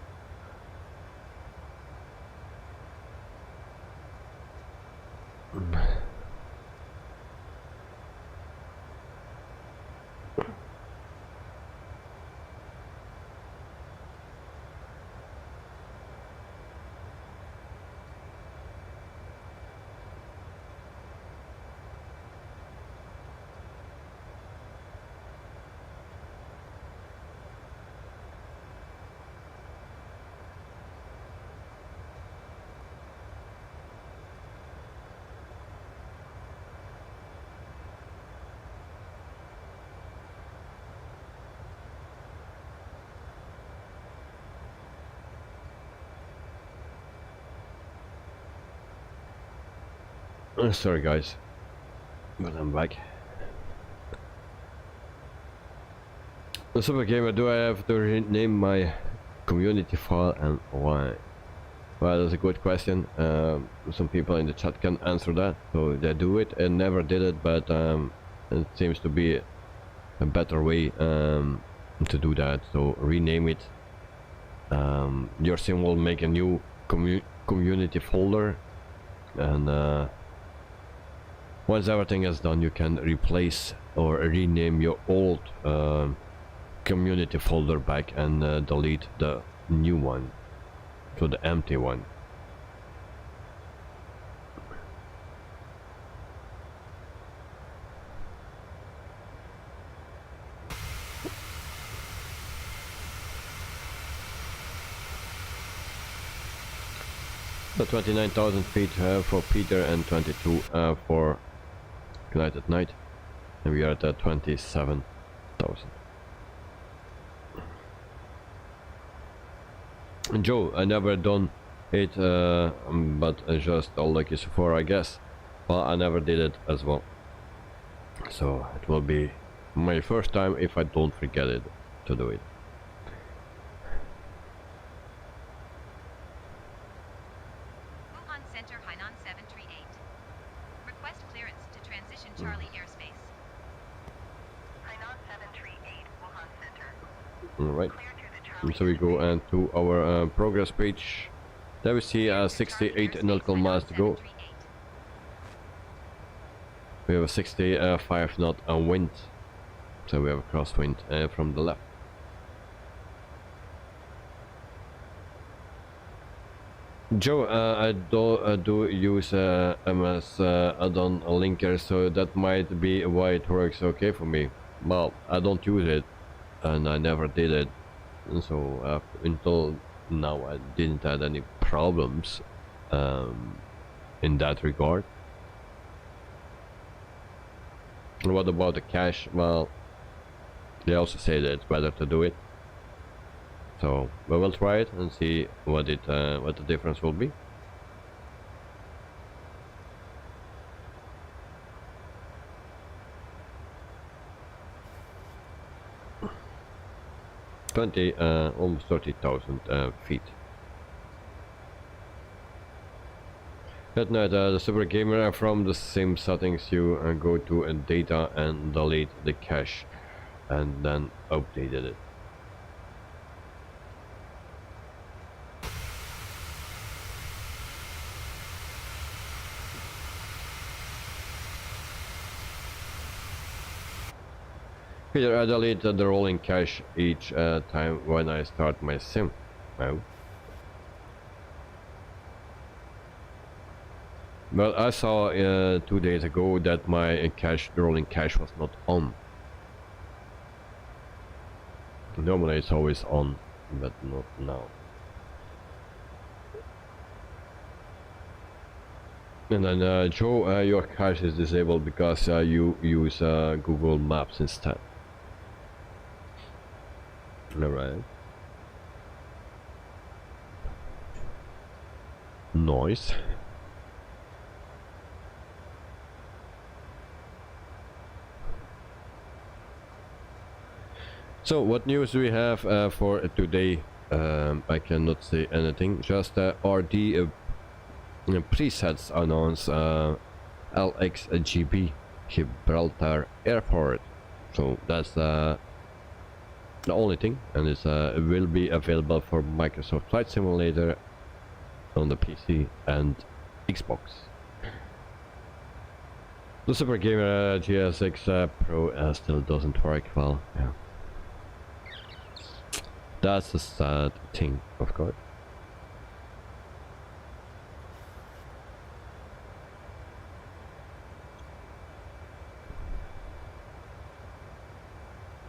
Sorry guys, but I'm back. Super Gamer, do I have to rename my community file and why? Well, that's a good question. Some people in the chat can answer that. So they do it and never did it, but it seems to be a better way to do that. So rename it. Your sim will make a new community folder, and once everything is done, you can replace or rename your old community folder back and delete the new one, so the empty one. So 29,000 feet for Peter and 22 for United Night, and we are at 27,000. Joe, I never done it, but just all like is before, I guess. Well, I never did it as well, so it will be my first time if I don't forget it to do it. Hunan Center, Hainan 738. Request clearance to transition Charlie airspace. Hainan 738, Wuhan Center. Alright, Clear to the Charlie so we go and to our progress page. There we see 68 nautical miles to go. We have a 65 knot wind, so we have a crosswind from the left. Joe, I do use MS add-on linker, so that might be why it works okay for me. Well, I don't use it, and I never did it, and so until now I didn't have any problems in that regard. And what about the cache? Well, they also say that it's better to do it. So we will try it and see what the difference will be. Almost 30,000 feet. At night, the Super Gamer, from the same settings you go to data and delete the cache, and then updated it. Peter, I delete the rolling cache each time when I start my sim. Oh. Well, I saw 2 days ago that my rolling cache was not on. Normally it's always on, but not now. And then Joe, your cache is disabled because you use Google Maps instead. Alright. Nice. So what news do we have for today? I cannot say anything, just RD presets announce LXGB Gibraltar Airport. So that's the only thing, and it will be available for Microsoft Flight Simulator on the PC and Xbox. The Super Gamer GSX Pro still doesn't work well. Yeah. That's a sad thing, of course.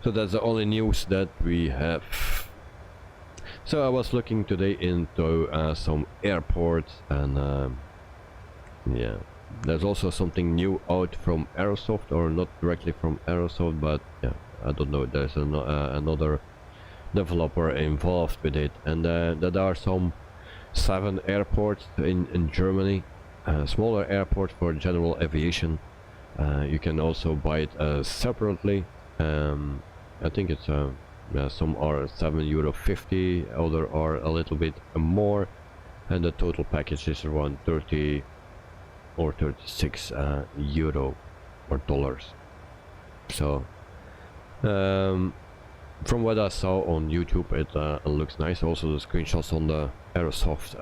So that's the only news that we have. So I was looking today into some airports, and yeah, there's also something new out from Aerosoft, or not directly from Aerosoft, but yeah, I don't know, there's another developer involved with it, and there are some 7 airports in Germany, smaller airports for general aviation. You can also buy it separately. I think it's some are €7.50, other are a little bit more, and the total package is around 30 or 36 euro or dollars. So from what I saw on YouTube, it looks nice. Also the screenshots on the Aerosoft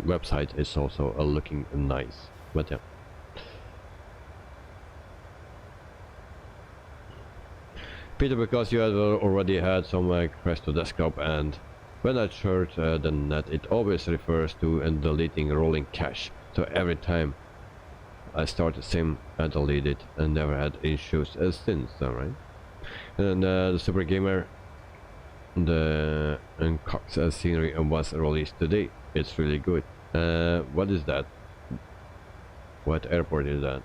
website is also looking nice. But yeah, Peter, because you had already had some crash to desktop, and when I search the net, it always refers to deleting rolling cache. So every time I start a sim, I delete it and never had issues since, alright? And the Super Gamer, the Cox scenery was released today. It's really good. What is that? What airport is that?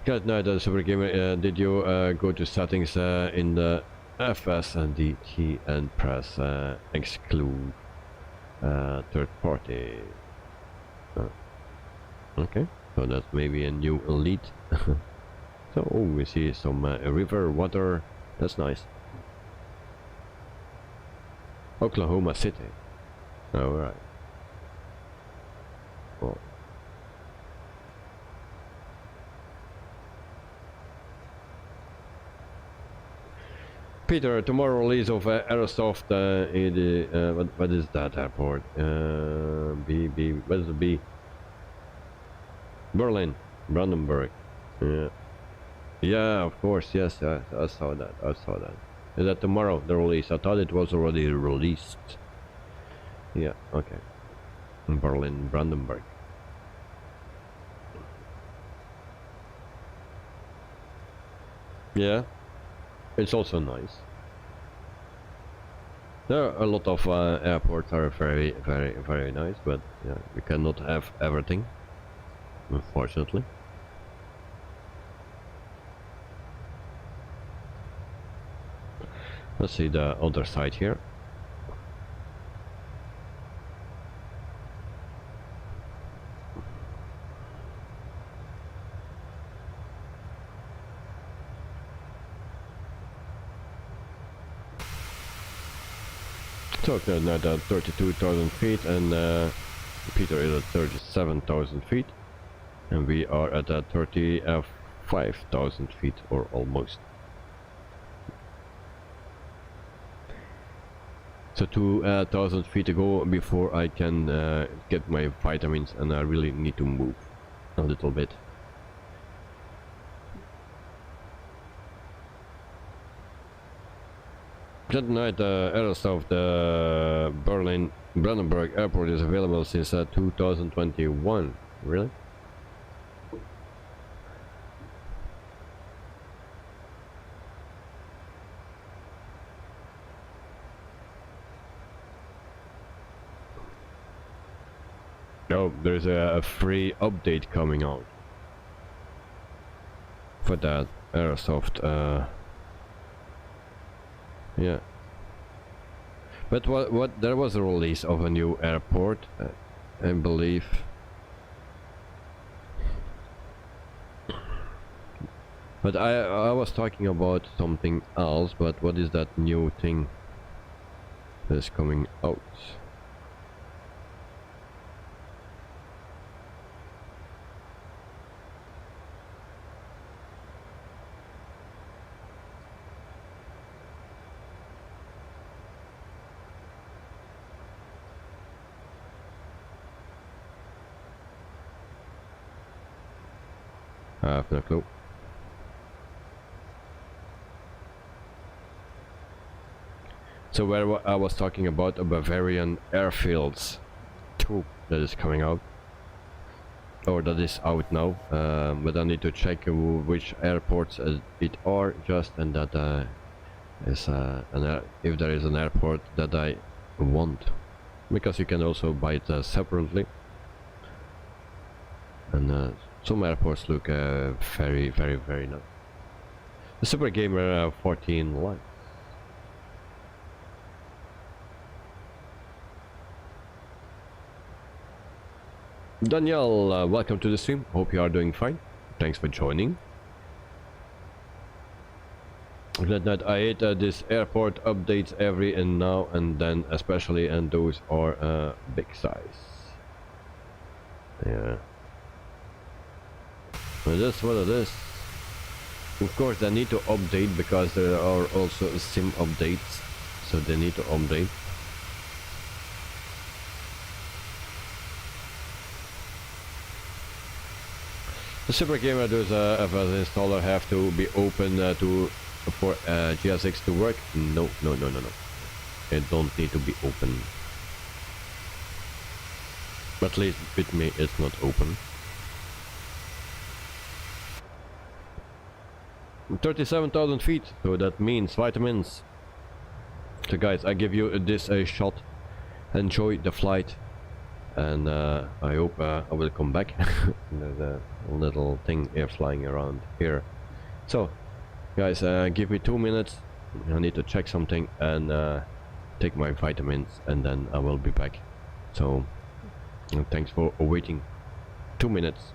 Good night, Super Gamer. Did you go to settings in the FS&DT and press exclude third party? Okay. So that's maybe a new elite. So we see some river water. That's nice. Oklahoma City. Alright. Well. Peter, tomorrow release of Aerosoft what is that airport? What is the B? Berlin, Brandenburg. Yeah. Yeah, of course, yes, I saw that, Is that tomorrow, the release? I thought it was already released. Yeah, okay. Berlin, Brandenburg. Yeah, it's also nice. There are a lot of airports are very nice, but yeah, you cannot have everything, unfortunately. Let's see the other side here. So now at 32,000 feet, and Peter is at 37,000 feet, and we are at 35,000 feet, or almost. So 2,000 feet to go before I can get my vitamins, and I really need to move a little bit. That night, Aerosoft, the Berlin Brandenburg Airport is available since 2021. Really? No, there's a free update coming out for that Aerosoft. Yeah, but what there was a release of a new airport, I believe. But I was talking about something else. But what is that new thing that's coming out? I have no clue. So where I was talking about a Bavarian Airfields 2 that is coming out, or that is out now, but I need to check which airports it are just, and that is if there is an airport that I want, because you can also buy it separately, and some airports look very nice. The Super Gamer 14 Lite. Daniel, welcome to the stream. Hope you are doing fine. Thanks for joining. That I hate this airport updates every and now and then, especially, and those are big size. Yeah. It is what it is. Of course, they need to update because there are also sim updates, so they need to update. The Super Gamer does FS installer have to be open for GSX to work? No. It don't need to be open. At least with me, it's not open. 37,000 feet, so that means vitamins. So guys, I give you this a shot. Enjoy the flight, and I hope I will come back. There's a little thing here flying around here. So guys, give me 2 minutes. I need to check something and take my vitamins, and then I will be back. So thanks for waiting. 2 minutes.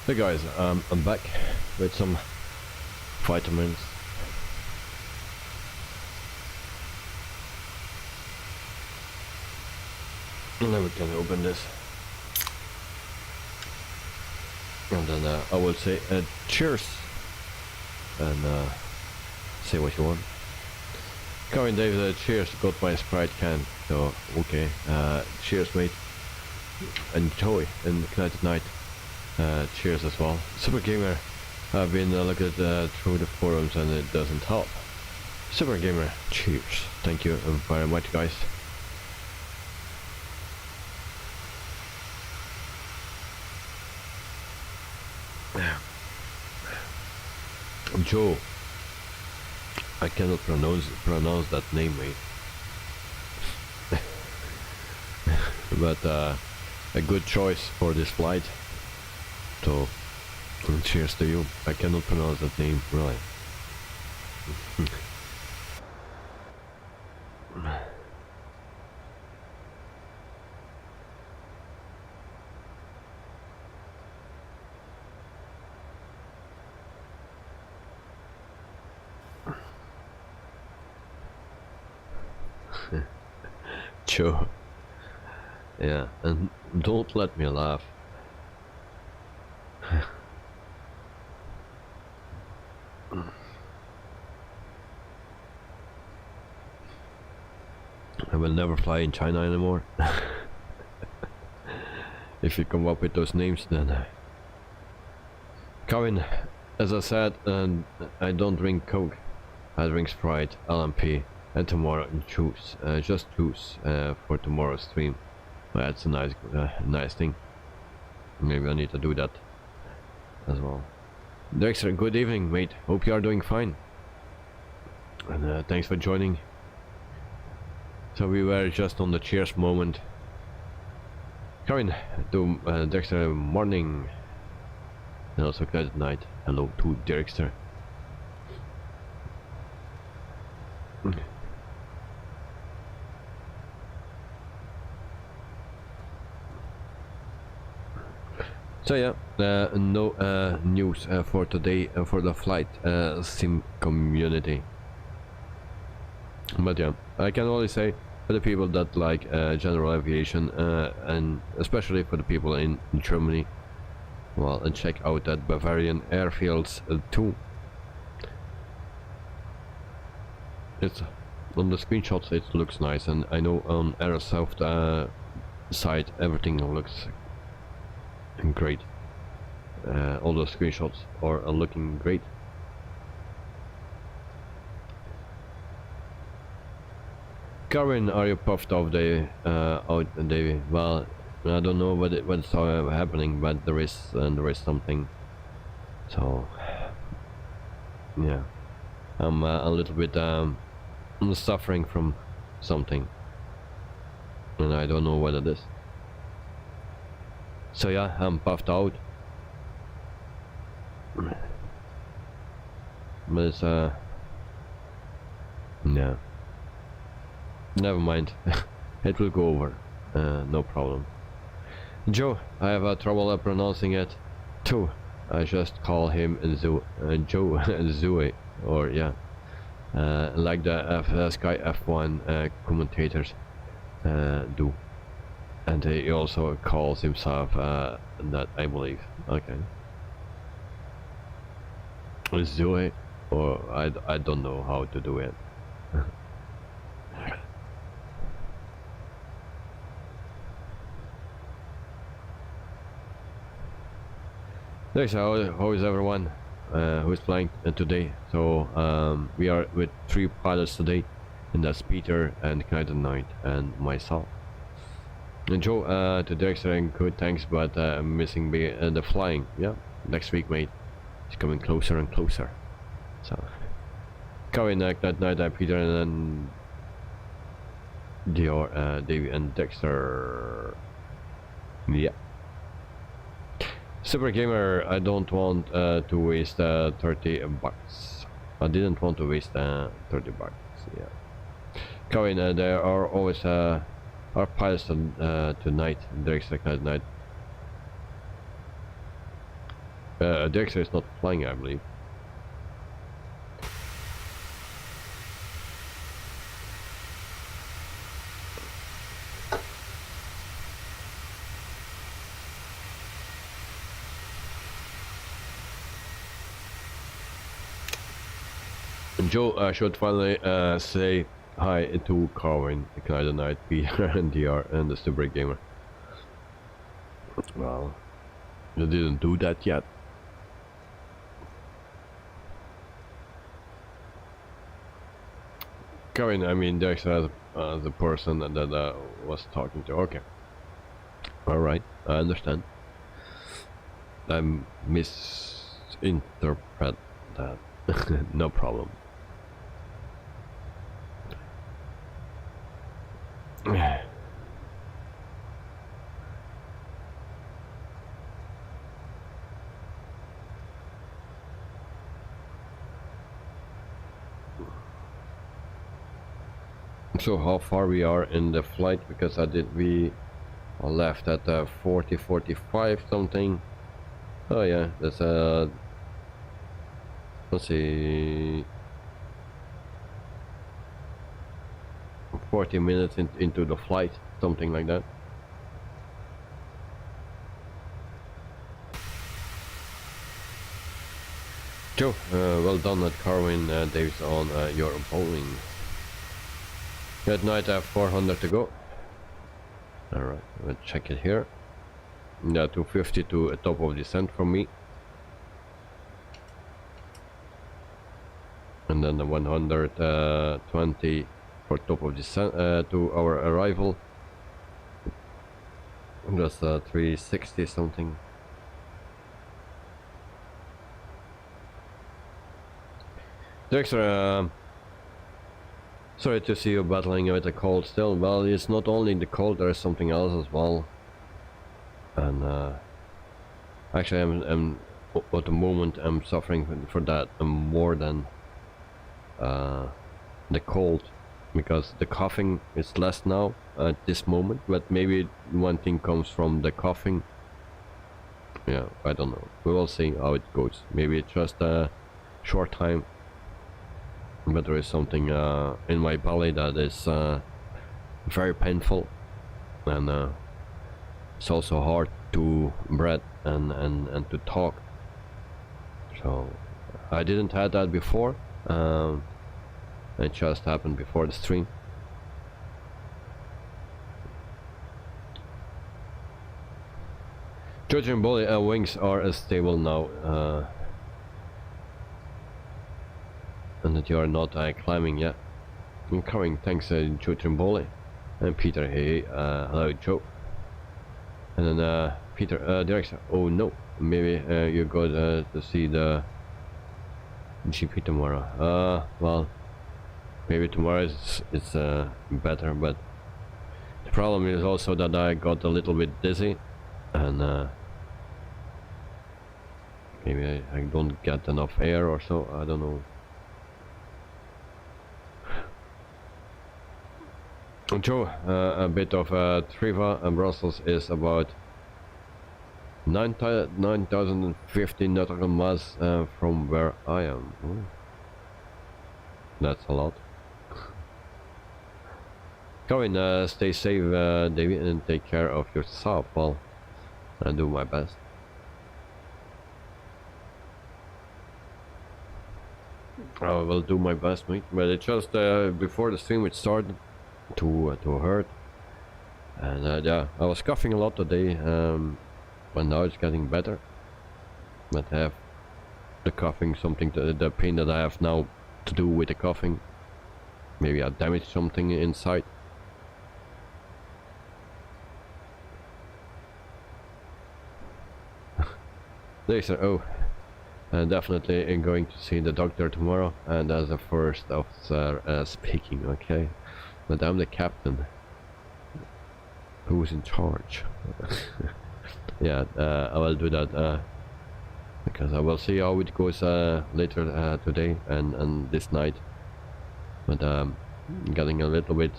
Hey guys, I'm back with some vitamins. And then we can open this. And then I will say cheers. And say what you want. Karen David, cheers, got my Sprite can. So, okay. Cheers mate. Enjoy and good night. Cheers as well. Super Gamer, I've been looking through the forums and it doesn't help. Super Gamer, cheers. Thank you very much guys. Joe, I cannot pronounce that name mate. But a good choice for this flight. So, cheers to you. I cannot pronounce that name, really. Joe. Yeah, and don't let me laugh. I will never fly in China anymore. If you come up with those names, then Kevin, as I said, I don't drink Coke. I drink Sprite, LMP, and tomorrow juice. Just juice for tomorrow's stream. That's a nice thing. Maybe I need to do that as well. Dexter, good evening, mate. Hope you are doing fine. And thanks for joining. So we were just on the cheers moment. Kevin, to Dexter, morning. And also good night. Hello to Dexter. So yeah, no news for today for the flight sim community. But yeah, I can only say for the people that like general aviation and especially for the people in Germany, well, and check out that Bavarian airfields too. It's on the screenshots, it looks nice, and I know on Aerosoft site everything looks great. All the screenshots are looking great. Karen, are you puffed off the Davey? Well, I don't know what's happening, but there is something. So yeah, I'm a little bit I'm suffering from something, and I don't know what it is. So yeah, I'm puffed out. But it's yeah, never mind. It will go over, no problem. Joe, I have trouble pronouncing it too. I just call him Joe Zue, or yeah, like the Sky F1 commentators do. And he also calls himself that, I believe. Okay. Zue, or I don't know how to do it. Thanks. How is everyone who's flying today? So we are with 3 pilots today, and that's Peter and Knight Knight and myself. And Joe, to Dexter and good, thanks, but I'm missing the flying. Yeah, next week, mate. It's coming closer and closer. So, Kevin, Knight, Peter, and then Dior, Davey, and Dexter. Yeah. Super Gamer, I don't want to waste 30 bucks. I didn't want to waste 30 bucks. Yeah. Kevin, there are always our pilots tonight. Dexter Knight. Dexter is not flying, I believe. Joe should finally say hi to Carwin, Knight Knight, Peter, and DR, and the Super Gamer. Well, you didn't do that yet. Kevin, I mean Dexter as the person that was talking to. Okay. Alright, I understand. I misinterpret that. No problem. So how far we are in the flight, because we left at 40:45 something. Oh yeah, that's let's see, 40 minutes into the flight, something like that. Joe, well done at Carwin Davis on your bowling. Good night, I have 400 to go. Alright, let's check it here. Yeah, 250 to a top of descent from me. And then the 120 for top of descent to our arrival. Just 360 something. Dexter, sorry to see you battling with the cold still. Well, it's not only the cold, there is something else as well. And actually I'm at the moment I'm suffering for that more than the cold, because the coughing is less now at this moment, but maybe one thing comes from the coughing. Yeah, I don't know, we will see how it goes. Maybe it's just a short time, but there is something in my belly that is very painful, and it's also hard to breathe and to talk. So I didn't have that before. It just happened before the stream. Judging Bully wings are stable now, and that you are not climbing yet. I'm coming, thanks Judging Bully. And Peter, hey, hello Joe. And then Peter, direction. Oh no, maybe you go to see the GP tomorrow. Well, maybe tomorrow it's better, but the problem is also that I got a little bit dizzy, and maybe I don't get enough air or so, I don't know. Joe, a bit of trivia. Brussels is about 9,050 nautical miles from where I am. Ooh. That's a lot. Go in, stay safe, David, and take care of yourself. Well, I do my best. I will do my best, mate. But it just before the stream it started to hurt, and yeah, I was coughing a lot today. But now it's getting better. But I have the coughing, something to the pain that I have now to do with the coughing. Maybe I damaged something inside. Laser, oh, definitely I'm going to see the doctor tomorrow, and as the first officer speaking, okay? But I'm the captain. Who's in charge? Yeah, I will do that because I will see how it goes later today and this night. But getting a little bit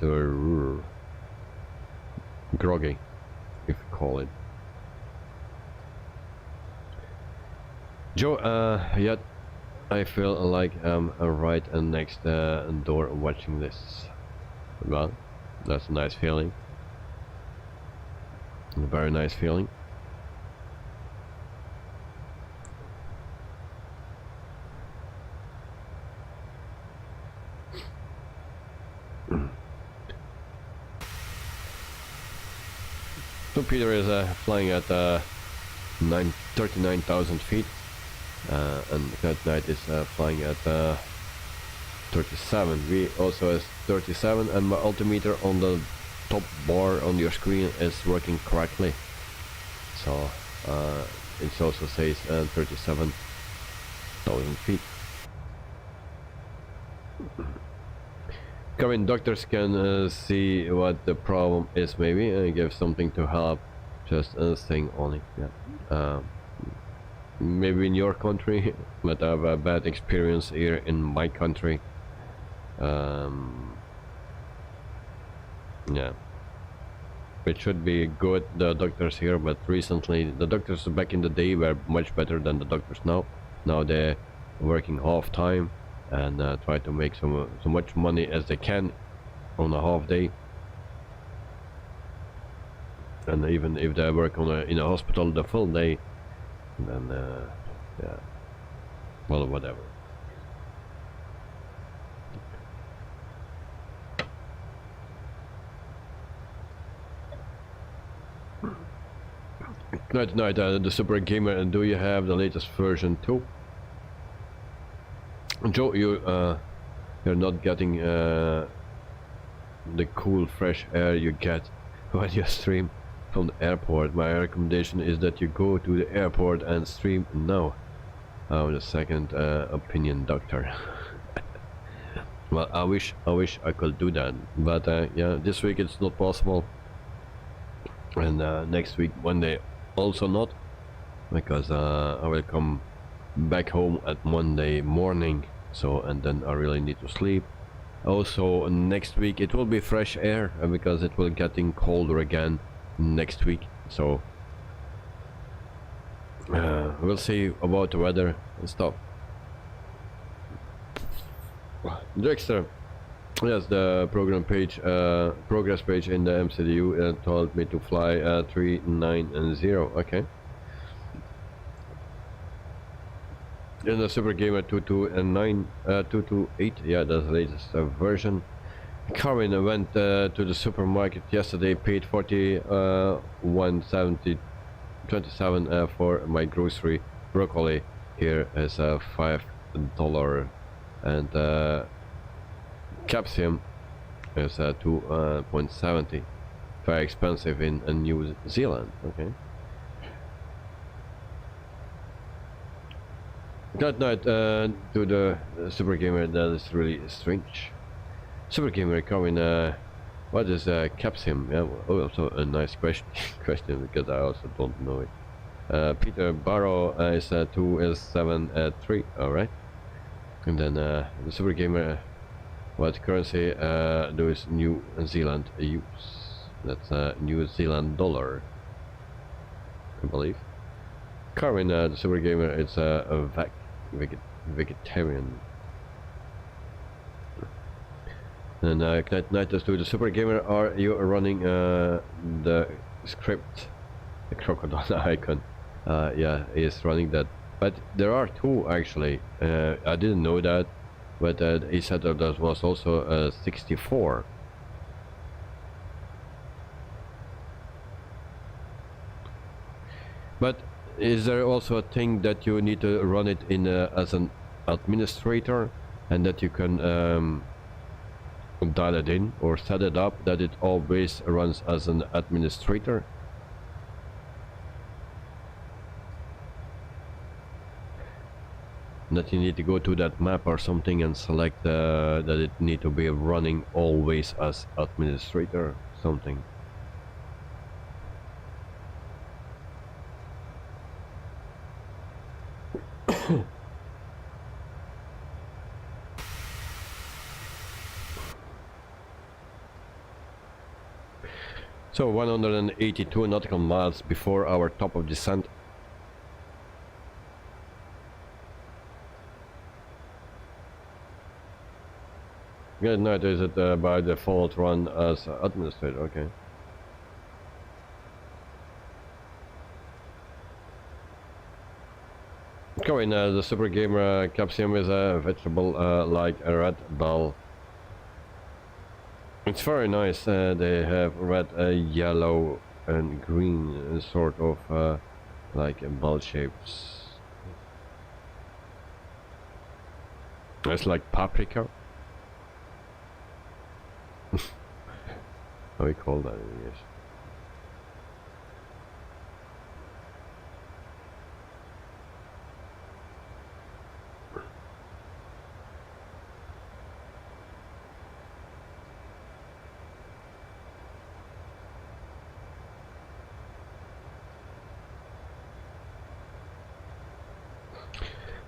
groggy, if you call it. Joe, yet I feel like I'm right next door watching this. Well, that's a nice feeling. A very nice feeling. So Peter is flying at 39,000 feet, and that night is flying at 37. We also has 37, and my altimeter on the top bar on your screen is working correctly. So it also says 37,000 feet. Coming, doctors can see what the problem is, maybe, and give something to help. Just staying on it. Yeah. Maybe in your country, but I have a bad experience here in my country. Yeah. It should be good, the doctors here, but recently the doctors back in the day were much better than the doctors now. Now they're working half time and try to make so much money as they can on a half day. And even if they work on in a hospital the full day, then yeah, well, whatever. Night, the Super Gamer, and do you have the latest version too? Joe, you're not getting the cool fresh air you get when you stream from the airport. My recommendation is that you go to the airport and stream now. The second opinion, doctor. Well, I wish I could do that, but yeah, this week it's not possible, and next week Monday also not, because I will come back home at Monday morning, so, and then I really need to sleep. Also next week it will be fresh air, because it will getting colder again next week, so we'll see about the weather and stuff. Dexter, yes, the program page, progress page in the MCDU told me to fly 390. Okay. In the Super Gamer 228, yeah, that's the latest version. Karin went to the supermarket yesterday, paid 41.27 for my grocery. Broccoli here is $5, and capsicum is 2.70. Very expensive in New Zealand. Okay. Good night to the Super Gamer. That is really strange. Super Gamer coming. What is capsicum? Yeah, well, also a nice question because I also don't know it. Peter Barrow is 273. All right. And then the Super Gamer, what currency does New Zealand use? That's New Zealand dollar, I believe. Carmen, the Super Gamer, it's a vegetarian. And night to the Super Gamer, are you running the script, the crocodile icon? Yeah, he's running that. But there are two actually. I didn't know that, but he said that there was also 64. But is there also a thing that you need to run it in as an administrator, and that you can dial it in or set it up that it always runs as an administrator? That you need to go to that map or something and select that it need to be running always as administrator something. So 182 nautical miles before our top of descent. Good night, is it by default run as administrator? Okay. Going, the Super Gamer capsicum is a vegetable like a red bell. It's very nice. They have red, yellow, and green sort of like bell shapes. It's like paprika. How we call that in English?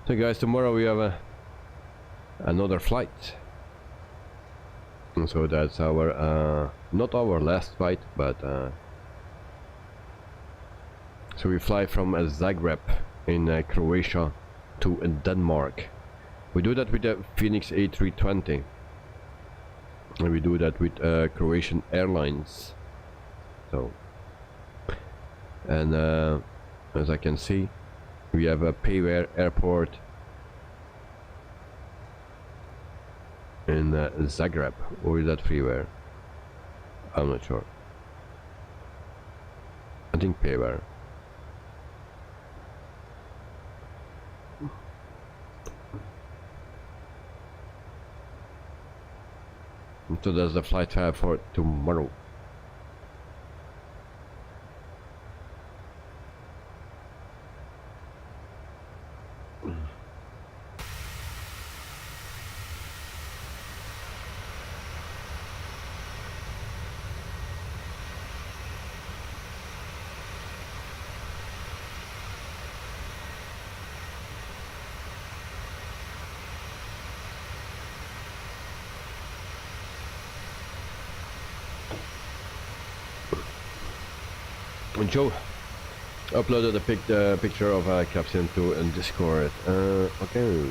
So guys, tomorrow we have another flight. And so that's our not our last flight, but so we fly from Zagreb in Croatia to Denmark. We do that with the Phoenix A320, And we do that with Croatian Airlines. So, and as I can see, we have a Payware airport in Zagreb, or is that freeware? I'm not sure. I think Payware. So that's the flight tab for tomorrow. Joe uploaded a picture of Captain 2 in Discord. Okay.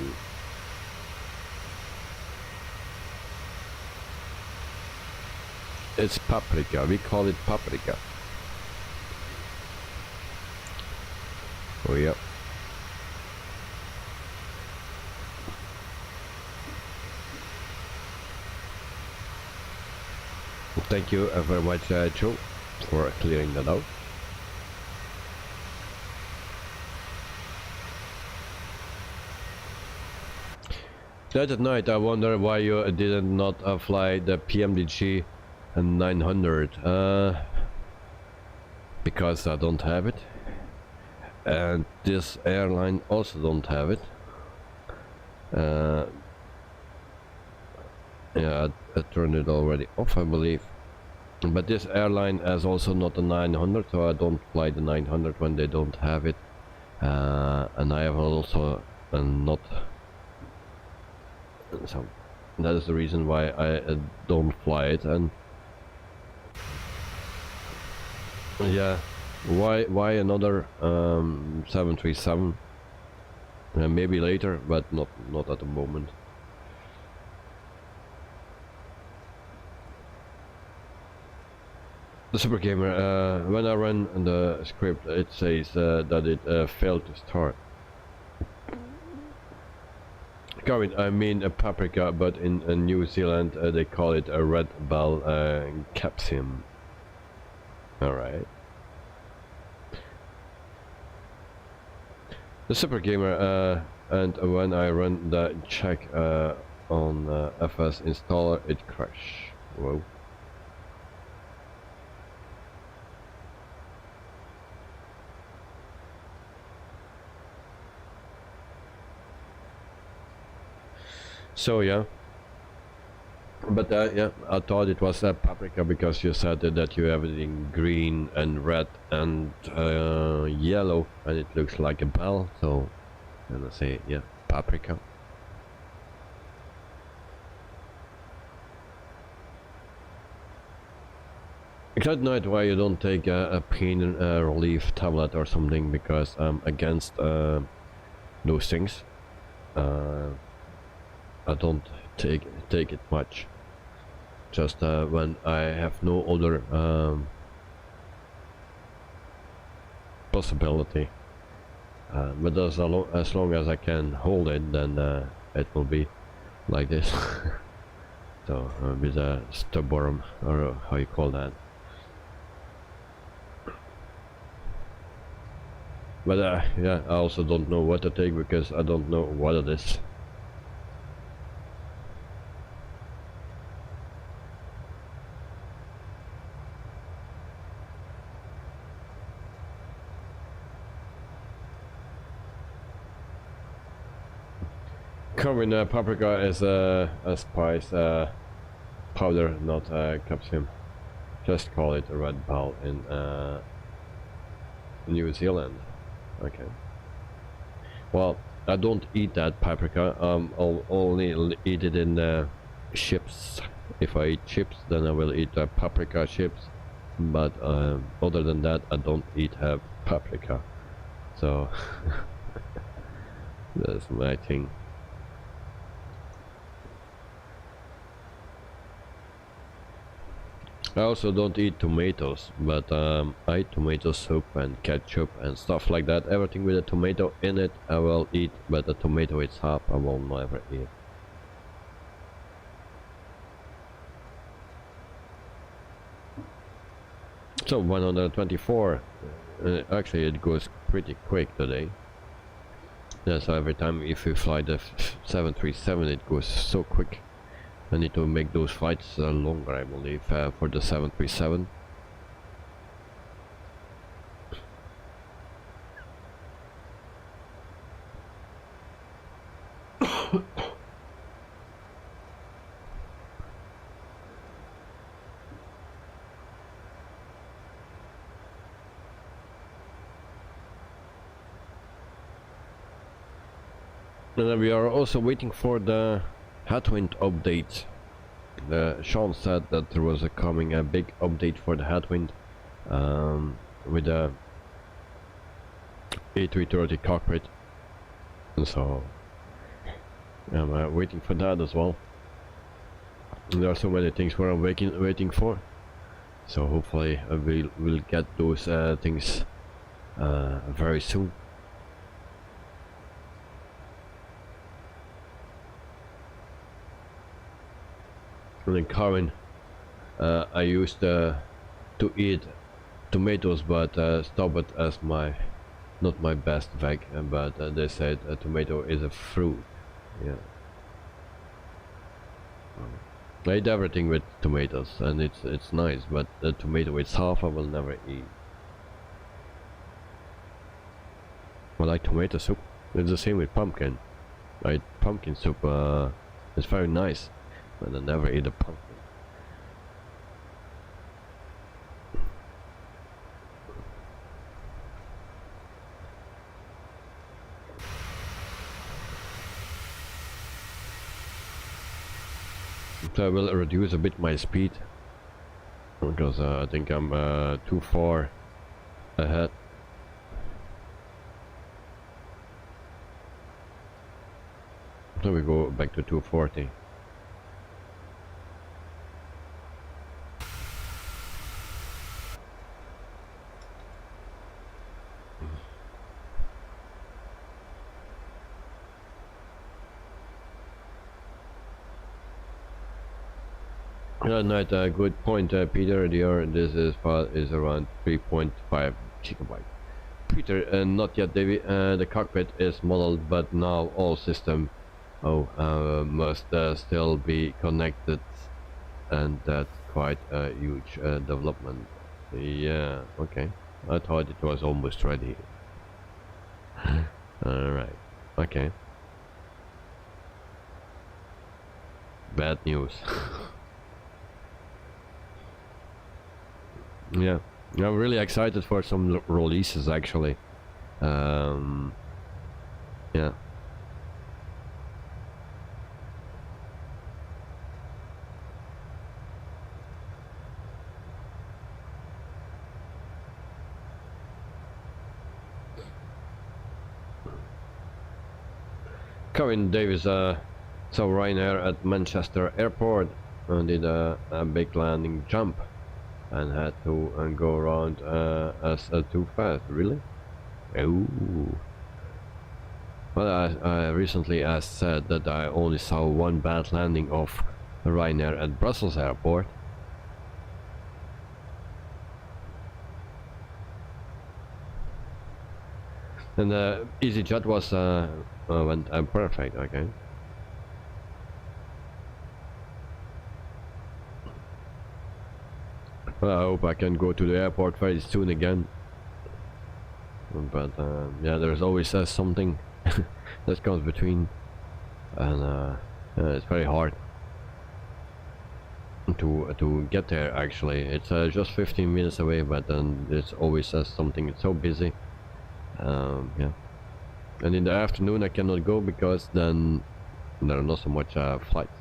It's paprika. We call it paprika. Oh yeah. Thank you very much, Joe, for clearing that out. That at night, I wonder why you did not fly the Pmdg 900. Because I don't have it, and this airline also don't have it. Yeah, I turned it already off, I believe. But this airline has also not a 900, so I don't fly the 900 when they don't have it. And I have also not. So that is the reason why I don't fly it. And yeah, why another 737? Maybe later, but not at the moment. The Super Gamer, when I run the script, it says that it failed to start. Gavin, I mean a paprika, but in New Zealand they call it a red bell capsicum. Alright. The Super Gamer, and when I run the check on FS installer, it crashed. Whoa. So yeah, but yeah, I thought it was paprika because you said that you have it in green and red and yellow, and it looks like a bell. So, and I say yeah, paprika. At night, why you don't take a pain relief tablet or something? Because I'm against those things. I don't take it much. Just when I have no other possibility. But as long as I can hold it, then it will be like this. So with a stubborn, or how you call that. But yeah, I also don't know what to take because I don't know what it is. Common paprika is a spice powder, not capsicum. Just call it a red bell in New Zealand. Okay. Well, I don't eat that paprika. I'll only eat it in chips. If I eat chips, then I will eat paprika chips. But other than that, I don't eat paprika. So that's my thing. I also don't eat tomatoes, but I eat tomato soup and ketchup and stuff like that. Everything with a tomato in it I will eat, but the tomato itself I will never eat. So 124, actually it goes pretty quick today. Yeah, so every time if you fly the 737 it goes so quick. I need to make those flights longer, I believe, for the 737. And then we are also waiting for the headwind update. Sean said that there was coming a big update for the headwind with the A330 cockpit, and so I'm waiting for that as well. And there are so many things where I'm waiting for, so hopefully we'll get those things very soon. And in Karen, I used to eat tomatoes, but stop it as not my best veg. But they said a tomato is a fruit. Yeah. I eat everything with tomatoes, and it's nice. But the tomato itself, I will never eat. I like tomato soup. It's the same with pumpkin. I eat pumpkin soup. It's very nice. But I never eat a pumpkin. So I will reduce a bit my speed, because I think I'm too far ahead. So we go back to 240. Yeah, not a good point, Peter. This is around 3.5 gigabyte. Peter, not yet, David. The cockpit is modeled, but now all system must still be connected, and that's quite a huge development. Yeah, okay. I thought it was almost ready. Alright, okay. Bad news. Yeah, I'm really excited for some releases actually. Yeah. Kevin Davis, so Ryanair at Manchester Airport did a big landing jump and had to go around as too fast. Really? Ooh. Well, I recently said that I only saw one bad landing of Ryanair at Brussels Airport. And EasyJet was went perfect. Okay. Well, I hope I can go to the airport very soon again. But yeah, there's always something that comes between, and it's very hard to get there. Actually, it's just 15 minutes away, but then it's always something. It's so busy. Yeah, and in the afternoon I cannot go because then there are not so much flights.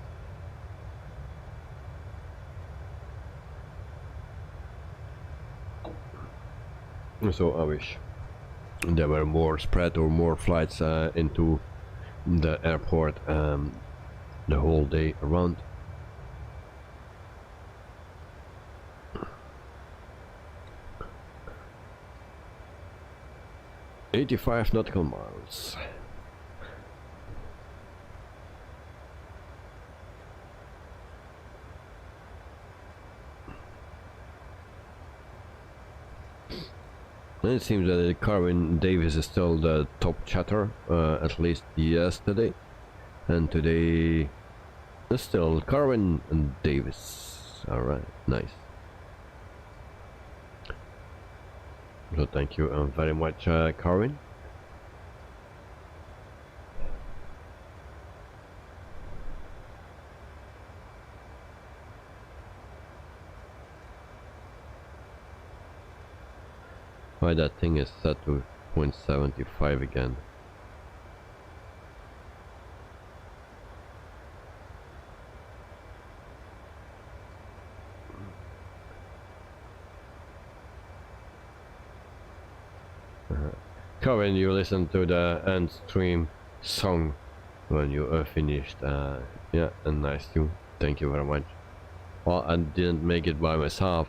So I wish there were more spread or more flights into the airport the whole day around. 85 nautical miles. And it seems that Carwin Davis is still the top chatter, at least yesterday. And today is still Carwin and Davis. Alright, nice. So thank you very much, Carwin. Why that thing is set to 0.75 again? Corinne, you listen to the end stream song when you finished. Yeah, and nice too. Thank you very much. Well, I didn't make it by myself.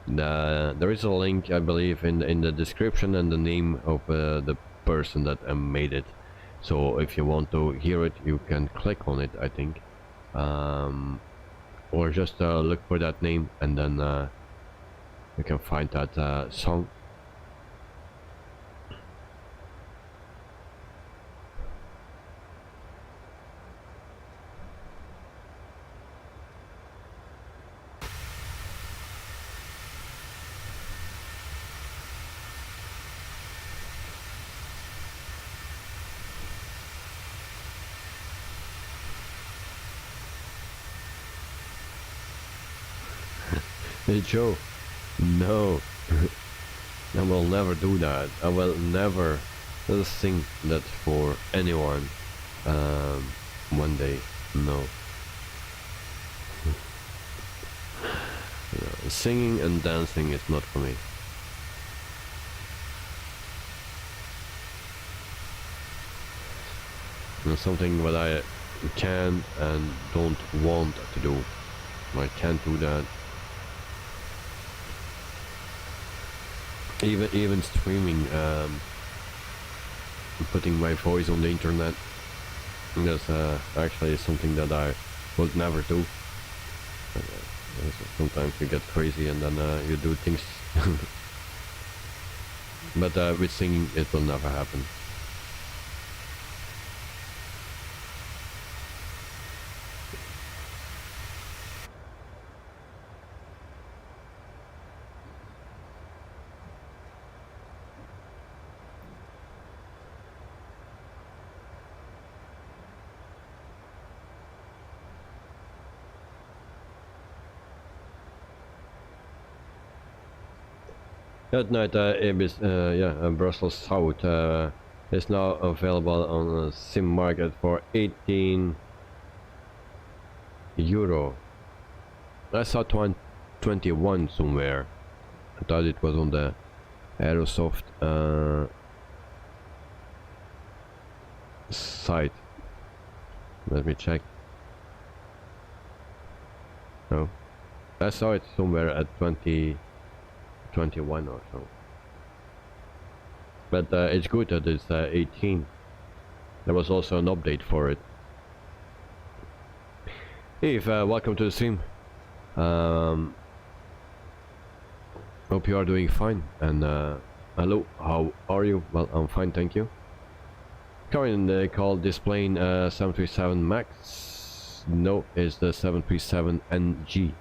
There is a link, I believe, in the description and the name of the person that made it. So if you want to hear it, you can click on it, I think, or just look for that name, and then you can find that song. Hey Joe, no, I will never do that. I will never sing that for anyone one day, no. Singing and dancing is not for me. It's something that I can and don't want to do. I can't do that. Even streaming, putting my voice on the internet, that's actually something that I would never do. Sometimes you get crazy and then you do things. But with singing it will never happen. That night, Airbus, Brussels South is now available on the SIM market for 18 euro. I saw 21 somewhere. I thought it was on the Aerosoft site. Let me check. No, I saw it somewhere at 21 or so. But it's good that it's 18. There was also an update for it. Eve, welcome to the stream. Hope you are doing fine. And hello, how are you? Well, I'm fine, thank you. Current they call this plane 737 Max. No, it's the 737NG,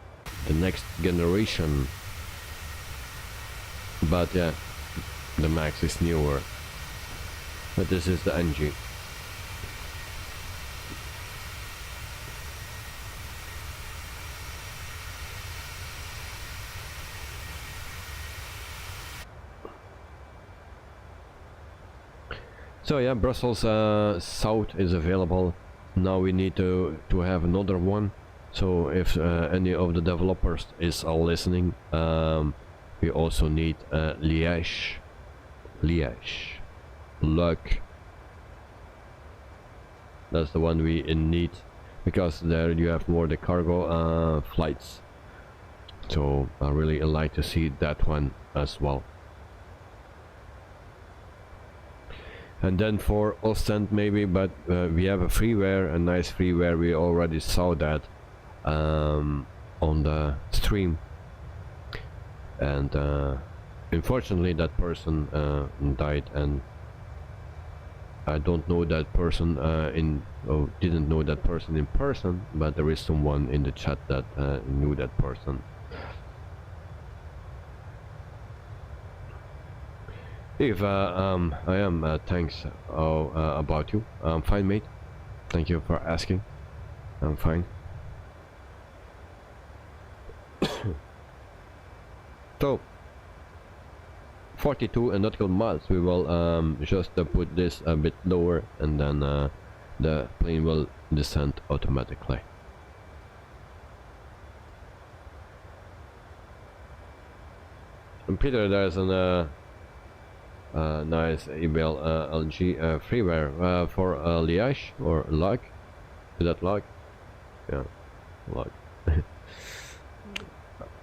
the next generation. But yeah, the Max is newer. But this is the NG. So yeah, Brussels South is available. Now we need to have another one. So if any of the developers is listening, we also need Liège, Luck. That's the one we need, because there you have more the cargo flights. So I really like to see that one as well. And then for Ostent maybe, but we have a freeware, a nice freeware. We already saw that on the stream, and unfortunately that person died, and I don't know that person didn't know that person in person, but there is someone in the chat that knew that person. If I am, thanks about you. I'm fine, mate. Thank you for asking. I'm fine. So 42 nautical miles. We will just put this a bit lower, and then the plane will descend automatically. And Peter, there's an nice email LG freeware for Liège or Log. Is that Log? Yeah, Log.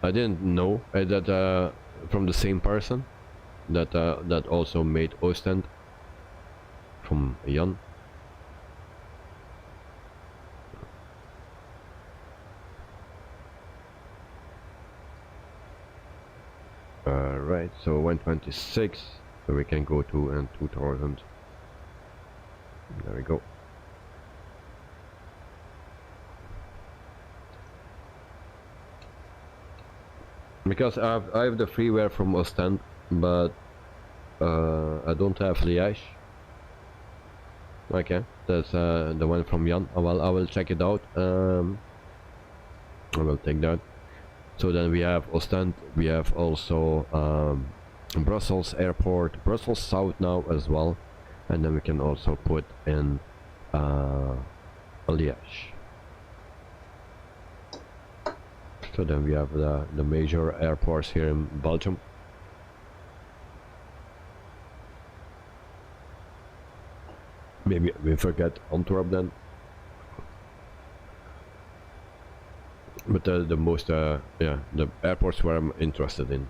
I didn't know that from the same person that that also made Ostend from Jan. Right, so 126, so we can go to 2000. There we go. Because I have the freeware from Ostend, but I don't have Liège. Okay, that's the one from Jan. I will check it out. I will take that. So then we have Ostend. We have also Brussels Airport, Brussels South now as well, and then we can also put in Liège. So then we have the major airports here in Belgium. Maybe we forget Antwerp then. But the most, yeah, the airports where I'm interested in.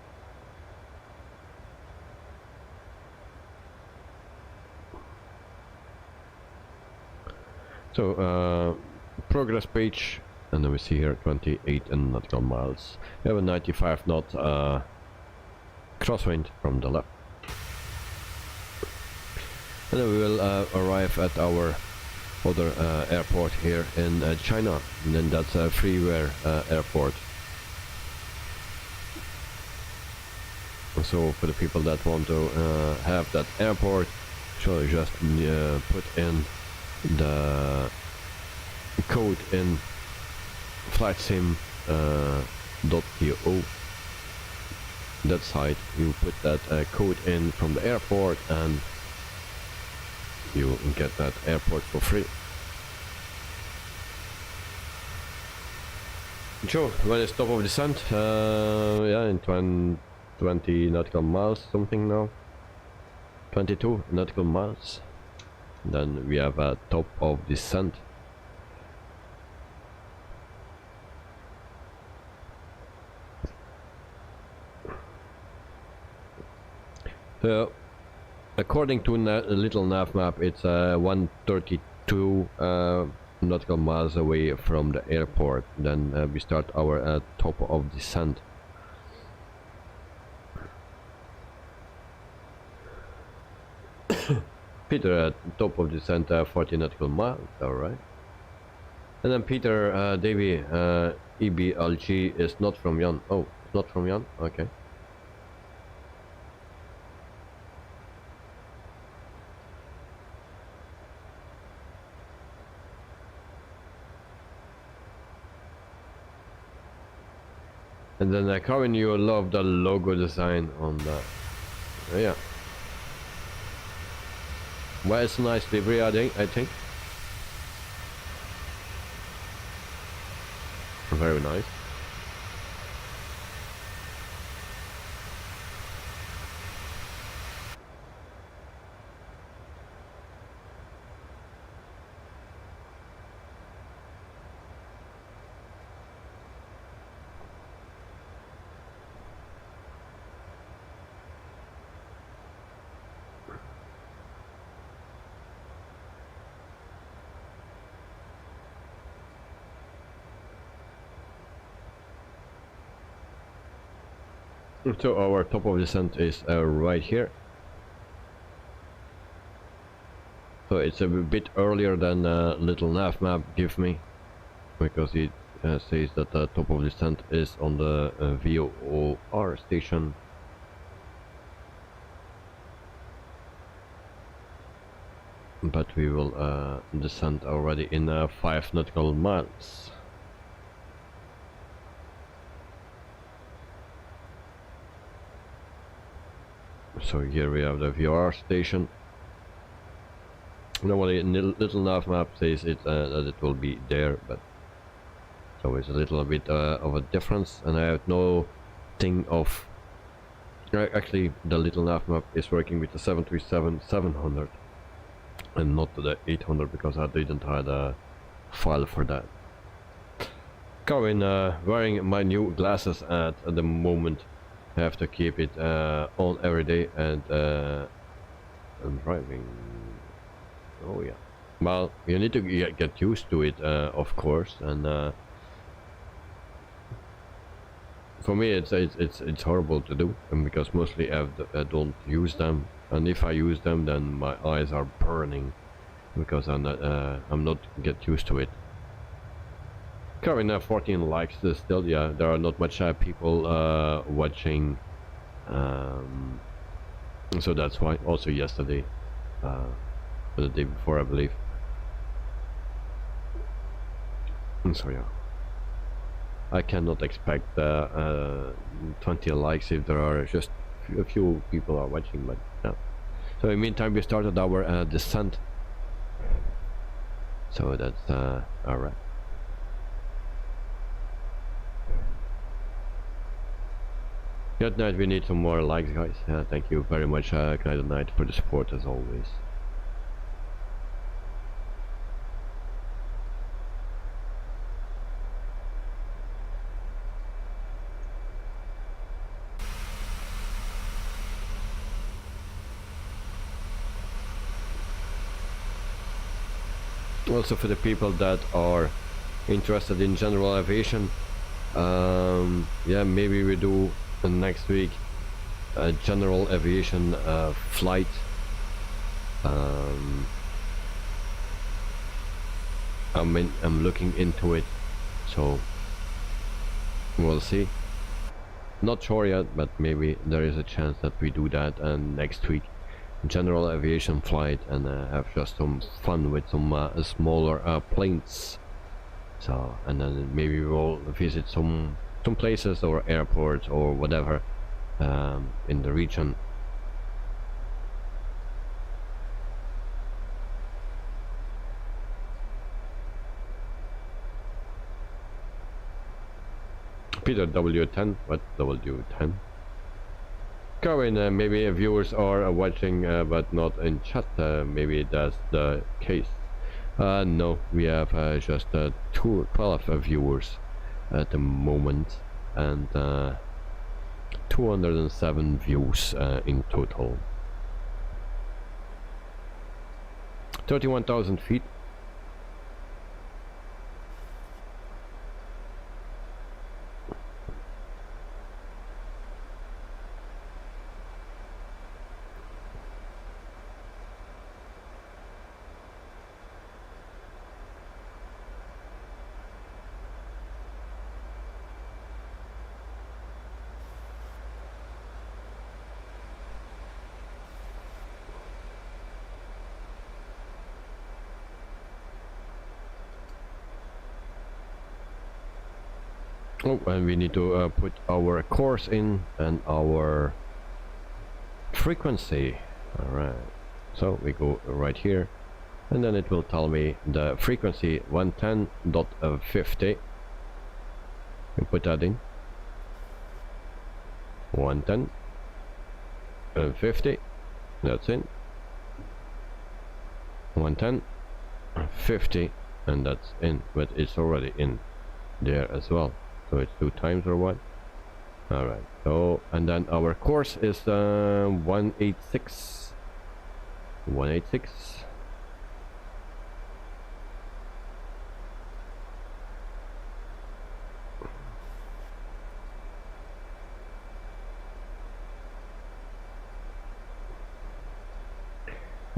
So, progress page. And then we see here 28 nautical miles. We have a 95 knot crosswind from the left. And then we will arrive at our other airport here in China. And then that's a freeware airport. So for the people that want to have that airport, so you just put in the code in flightsim.to. That site, you put that code in from the airport, and you get that airport for free. So when it's top of descent, yeah, in 20 nautical miles something now, 22 nautical miles, then we have a top of descent. So, according to a little nav map, it's 132 nautical miles away from the airport. Then we start our top of descent. Peter, top of descent, 40 nautical miles, alright. And then Peter, Davy, EBLG is not from Jan. Oh, not from Jan? Okay. And then Karin, you love the logo design on that. Yeah. Well, it's a nice livery, I think. Very nice. So our top of descent is right here. So it's a bit earlier than little nav map give me, because it says that the top of descent is on the VOR station. But we will descend already in 5 nautical miles. So here we have the VOR station. Normally little nav map says it that it will be there, but it's always a little bit of a difference, and I have no thing of actually the little nav map is working with the 737-700 and not the 800, because I didn't have a file for that. Going wearing my new glasses at the moment. I have to keep it on every day, and I'm driving. Oh yeah. Well, you need to get used to it, of course, and for me it's horrible to do, and because mostly I don't use them, and if I use them, then my eyes are burning because I'm not get used to it. Currently 14 likes still. Yeah, there are not much people watching, so that's why. Also yesterday, or the day before, I believe. So yeah, I cannot expect 20 likes if there are just a few people are watching, but yeah. So in the meantime, we started our descent. So that's alright. Good night, we need some more likes, guys. Thank you very much, Good night, for the support as always. Also for the people that are interested in general aviation, yeah, maybe we do next week a general aviation flight. I'm looking into it, so we'll see. Not sure yet, but maybe there is a chance that we do that next week. General aviation flight, and have just some fun with some smaller planes. So, and then maybe we'll visit some places or airports or whatever in the region. Peter W10, what W10? Karen, maybe viewers are watching but not in chat, maybe that's the case. No, we have just 12 viewers at the moment, and 207 views in total. 31,000 feet. Oh, and we need to put our course in and our frequency. Alright, so we go right here, and then it will tell me the frequency 110.50. We put that in 110.50. That's in 110.50, and that's in, but it's already in there as well. So it's 2 times or what? Alright, so, and then our course is 186. 186.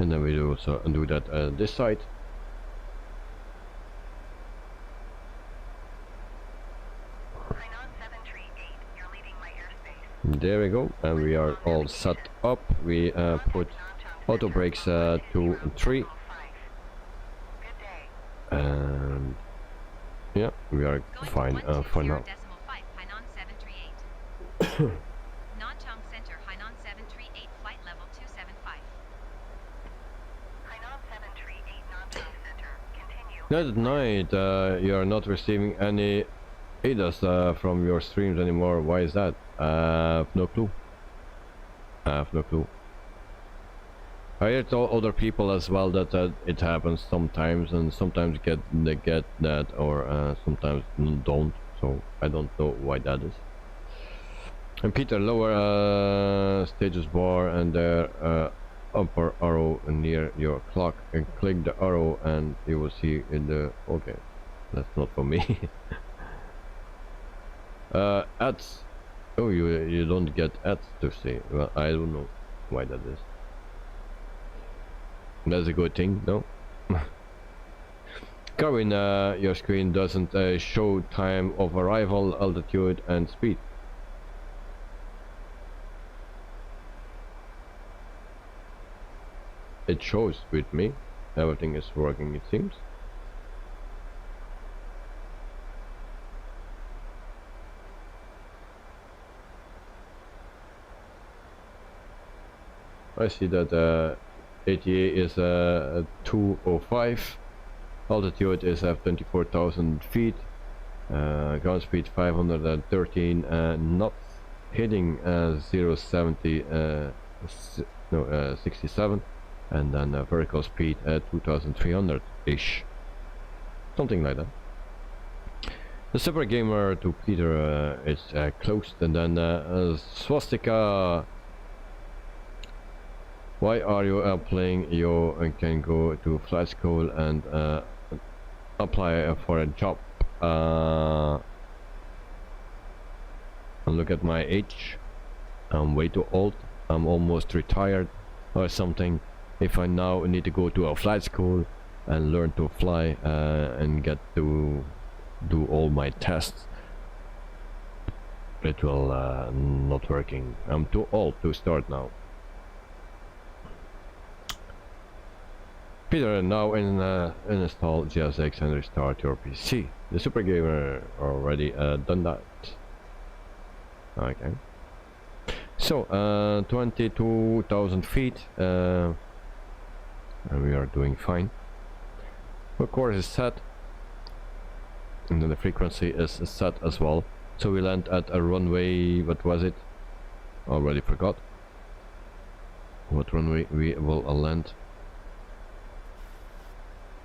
And then we also do that this side. Hunan 738, you're leaving my airspace. There we go, and we are all set up. We put auto brakes 2 and 3, Good day. and yeah, we are fine for now. 120.5 Hainan 738. Nanchang Center Hainan 738 flight level 275. Hunan 738 Nanchang Center, continue. That night, you are not receiving any ADAS from your streams anymore. Why is that? I have no clue. I have no clue. I heard other people as well that it happens sometimes, and sometimes they get that, or sometimes don't. So I don't know why that is. And Peter, lower status bar and the upper arrow near your clock, and click the arrow, and you will see in the. Okay, that's not for me. Ads. Oh, you don't get ads to see. Well, I don't know why that is. That's a good thing, no? Karin, your screen doesn't show time of arrival, altitude, and speed. It shows with me. Everything is working, it seems. I see that ATA is 205, altitude is at 24,000 feet, ground speed 513 knots, heading 070 67, and then vertical speed at 2,300 ish, something like that. The Super Gamer to Peter is closed, and then Swastika. Why are you playing? You can go to flight school and apply for a job. And look at my age. I'm way too old. I'm almost retired or something. If I now need to go to a flight school and learn to fly and get to do all my tests, it will not working. I'm too old to start now. Peter, now install GSX and restart your PC. The Super Gamer already done that. Okay. So 22,000 feet, and we are doing fine. The course is set, and then the frequency is set as well. So we land at a runway. What was it? Already forgot. What runway we will land?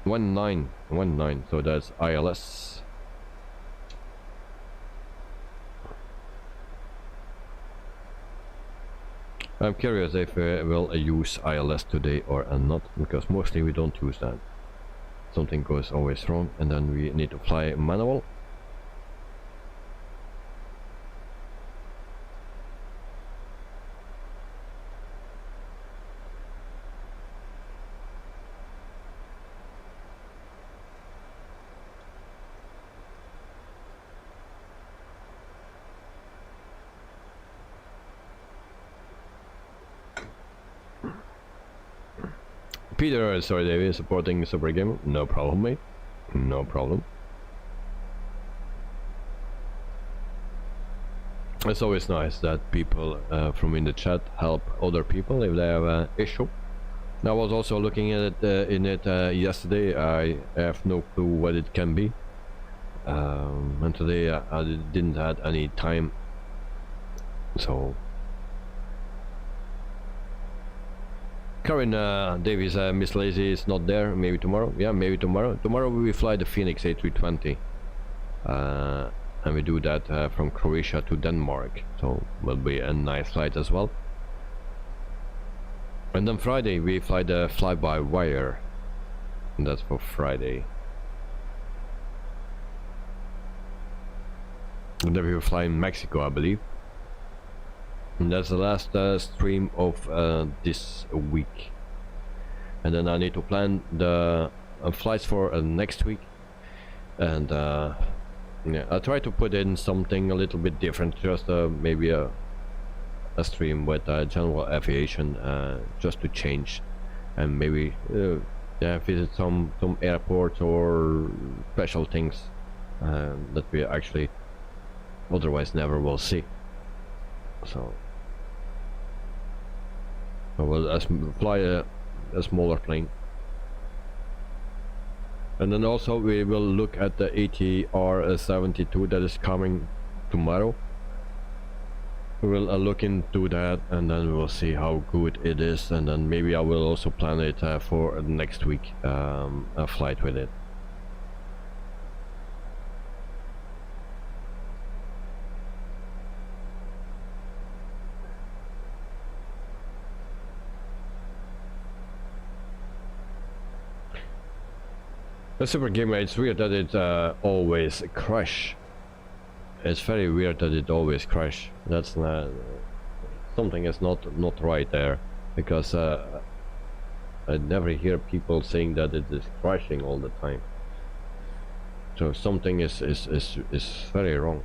19, so that's ILS. I'm curious if we will use ILS today or not, because mostly we don't use that. Something goes always wrong, and then we need to fly manual. Peter, sorry David, supporting Super Gamer. No problem, mate. No problem. It's always nice that people from in the chat help other people if they have an issue. I was also looking at it in it yesterday. I have no clue what it can be. And today I didn't have any time. So Karen Davies, Miss Lazy is not there. Maybe tomorrow. Yeah, maybe tomorrow. Tomorrow we will fly the Phoenix A320, and we do that from Croatia to Denmark. So will be a nice flight as well. And then Friday we fly the fly-by-wire, and that's for Friday. And then we will fly in Mexico, I believe. And that's the last stream of this week. and then I need to plan the flights for next week. And yeah, I try to put in something a little bit different, just maybe a stream with general aviation, just to change, and maybe yeah, visit some airports or special things that we actually otherwise never will see. So I will fly a smaller plane. And then also we will look at the ATR-72 that is coming tomorrow. We will look into that, and then we will see how good it is, and then maybe I will also plan it for next week, a flight with it. The Super Gamer, it's weird that it always crash. It's very weird that it always crash. That's not, something is not right there, because I never hear people saying that it is crashing all the time. So something is very wrong.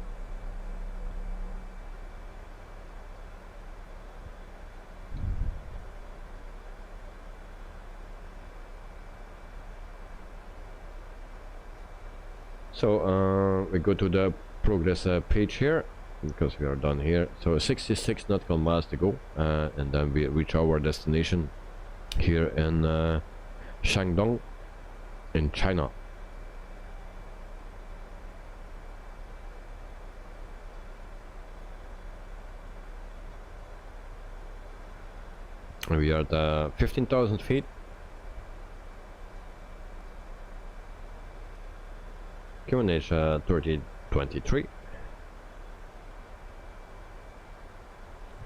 So we go to the progress page here, because we are done here. So 66 nautical miles to go, and then we reach our destination here in Shandong in China. We are at 15,000 feet. QNH 3023,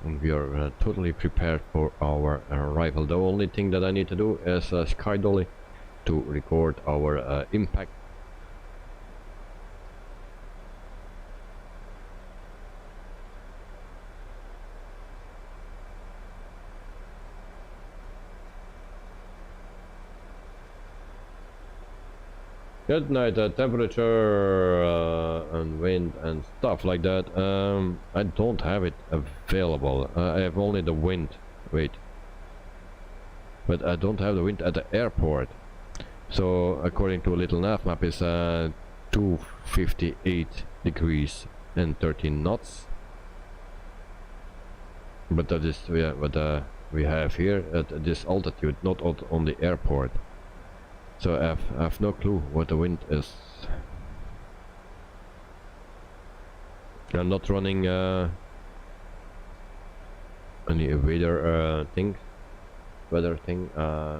and we are totally prepared for our arrival. The only thing that I need to do is sky dolly to record our impact. Good night, temperature and wind and stuff like that. I don't have it available. I have only the wind. Wait. But I don't have the wind at the airport. So according to a little nav map is 258 degrees and 13 knots. But that is, yeah, what we have here at this altitude, not on the airport. So I have no clue what the wind is. I'm not running any weather thing,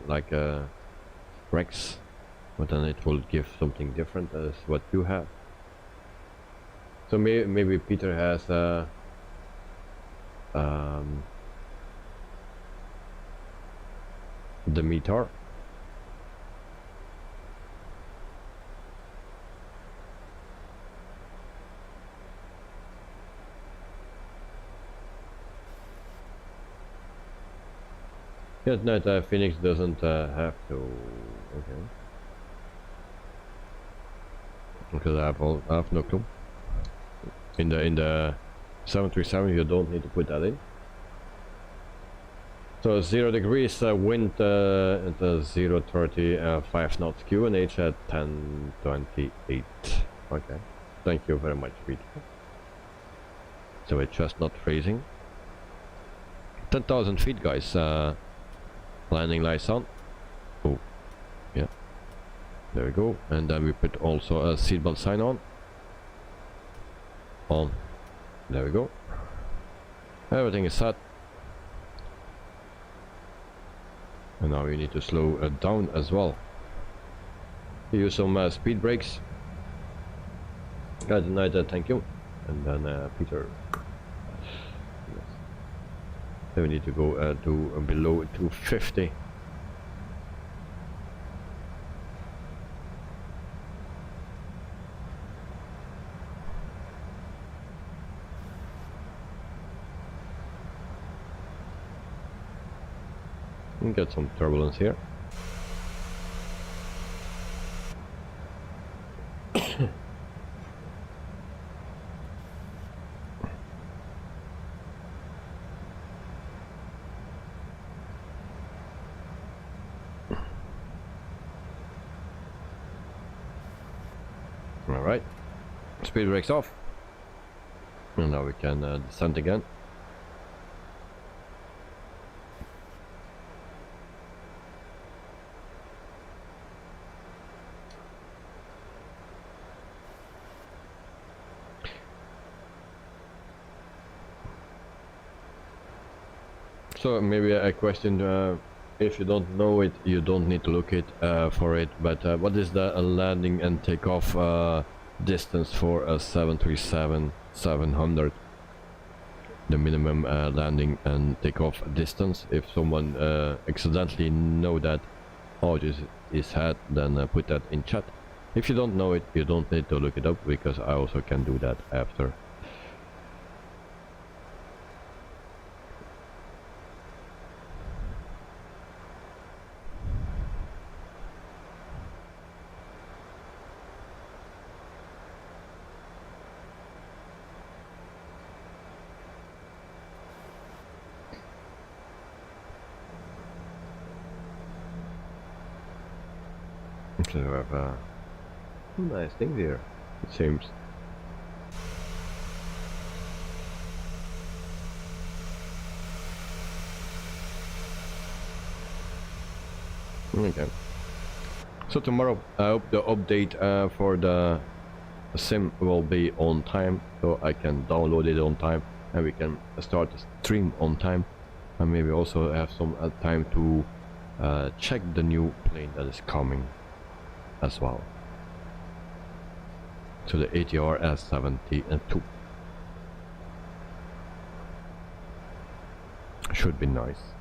like Rex, but then it will give something different as what you have. So maybe Peter has the meter. Yes, no, Phoenix doesn't have to. Okay. Because I have no clue. In the 737 you don't need to put that in. So 0 degrees wind at 0:30, 5 knots QNH at 10:28. Okay. Thank you very much, Peter. So it's just not freezing. 10,000 feet, guys. Landing lights on. Oh, yeah. There we go. And then we put also a seatbelt sign on. There we go. Everything is set. And now we need to slow down as well. Use some speed brakes. Good night, thank you. And then Peter. Then we need to go to below 250. And get some turbulence here. Alright. Speed brakes off. And now we can descend again. So maybe a question, if you don't know it, you don't need to look it for it, but what is the landing and takeoff distance for a 737-700? The minimum landing and takeoff distance. If someone accidentally know that, how this is had, then put that in chat. If you don't know it, you don't need to look it up, because I also can do that after. So we have nice things here, it seems. Okay. So tomorrow, I hope the update for the sim will be on time, so I can download it on time, and we can start the stream on time, and maybe also have some time to check the new plane that is coming as well. So the ATR-72 should be nice.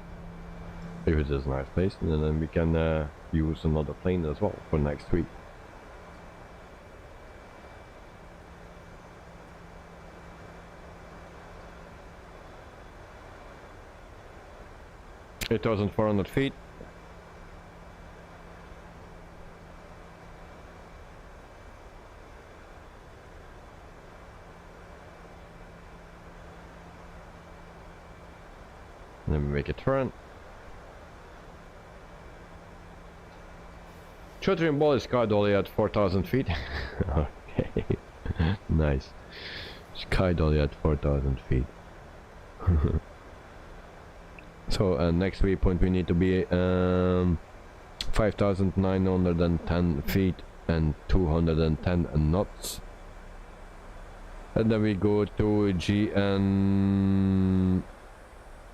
If it is a nice place, and then we can use another plane as well for next week. (8,400 feet). Then we make a turn. Shuttering ball is sky dolly at 4,000 feet. Okay, nice. Sky dolly at 4,000 feet. So next waypoint we need to be 5,910 feet and 210 knots. And then we go to GN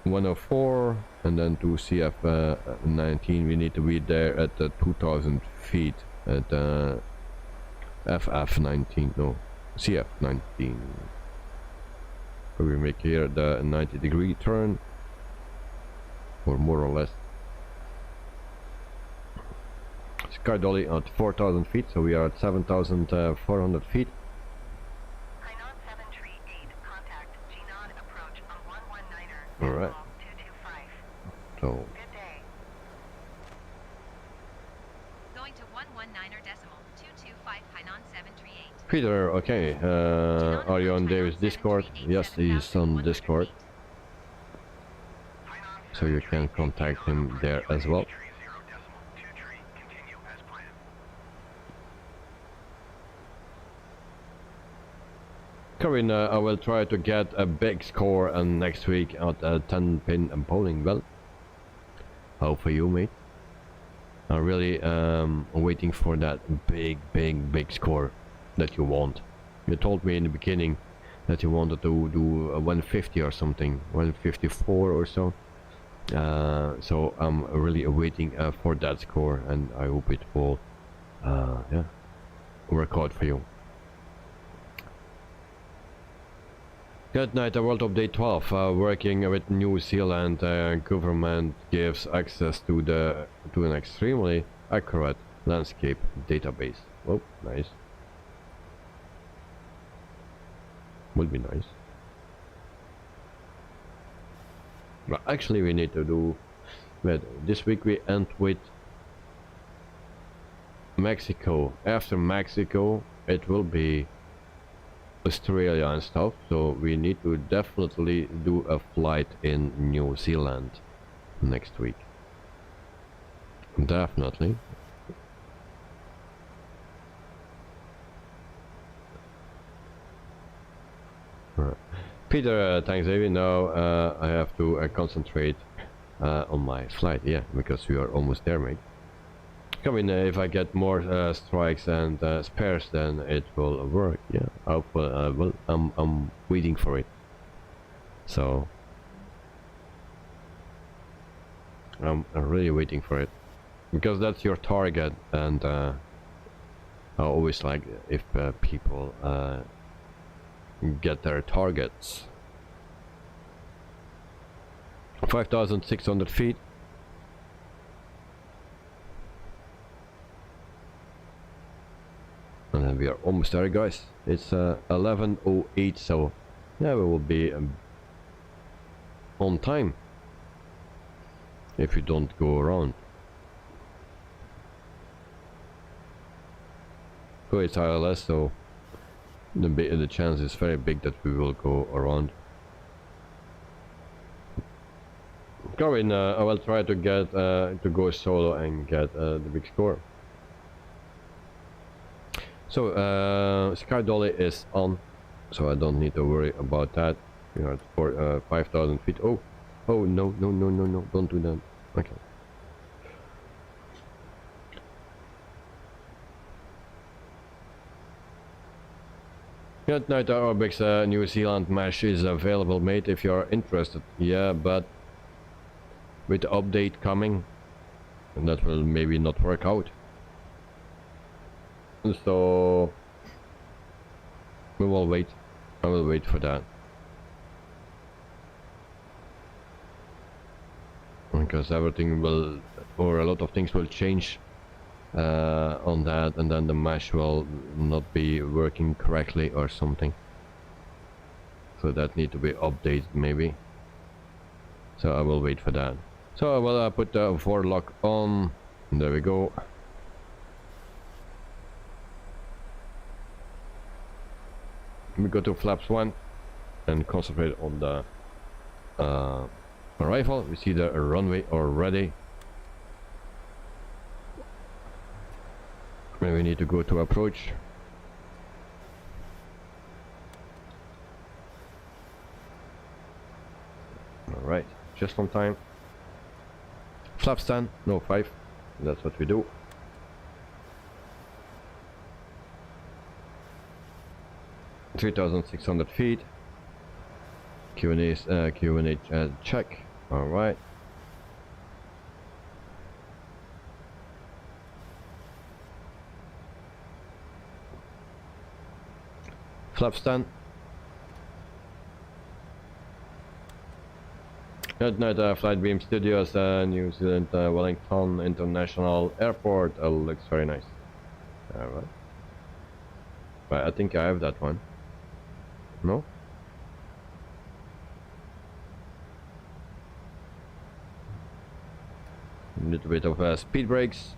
104, and then to CF19 we need to be there at 2,000 feet at FF19, no, CF19. So we make here the 90-degree turn, or more or less. Sky dolly at 4,000 feet, so we are at 7,400 feet. Hunan 738, contact Jinan approach on 119er. Alright. 225. So Good day. Going to 119er decimal 225 Hainan 738. Peter, okay, are you on David's Discord? Yes, he's on Discord, so you can contact him there as well. Corinne, I will try to get a big score next week at a 10-pin bowling ball. How for you, mate? I'm really waiting for that big score that you want. You told me in the beginning that you wanted to do a 150 or something, 154 or so. So I'm really waiting for that score, and I hope it will yeah, work out for you. Good night, World Update 12. Working with New Zealand government gives access to an extremely accurate landscape database. Oh, nice. Would be nice. But actually, we need to do. But this week we end with Mexico. After Mexico, it will be Australia and stuff, so we need to definitely do a flight in New Zealand next week. Definitely. Peter, thanks, David. Now I have to concentrate on my flight. Yeah, because we are almost there, mate. I mean, if I get more strikes and spares, then it will work. Yeah, well, I'm waiting for it. So I'm really waiting for it, because that's your target, and I always like if people get their targets. 5,600 feet. And then we are almost there, guys. It's 11:08, so yeah, we will be on time if you don't go around. So it's ILS, so the chance is very big that we will go around. Going, I will try to get to go solo and get the big score. So Sky Dolly is on, so I don't need to worry about that. We are at 5,000 feet. Oh no, don't do that. Okay. Good night, Orbix. New Zealand mesh is available, mate, if you are interested. Yeah, but with the update coming, and that will maybe not work out. So we will wait. I will wait for that, because everything will, or a lot of things will change on that, and then the mesh will not be working correctly or something. So that need to be updated maybe. So I will wait for that. So I will put the forelock on. There we go. We go to flaps 1 and concentrate on the rifle. We see the runway already. And we need to go to approach. Alright, just on time. Flaps 10, no 5. That's what we do. $3,600 feet. Q&A check. All right. Flaps 10. Good night, Flightbeam Studios, New Zealand, Wellington International Airport. Looks very nice. All right. But I think I have that one. No? A little bit of speed brakes.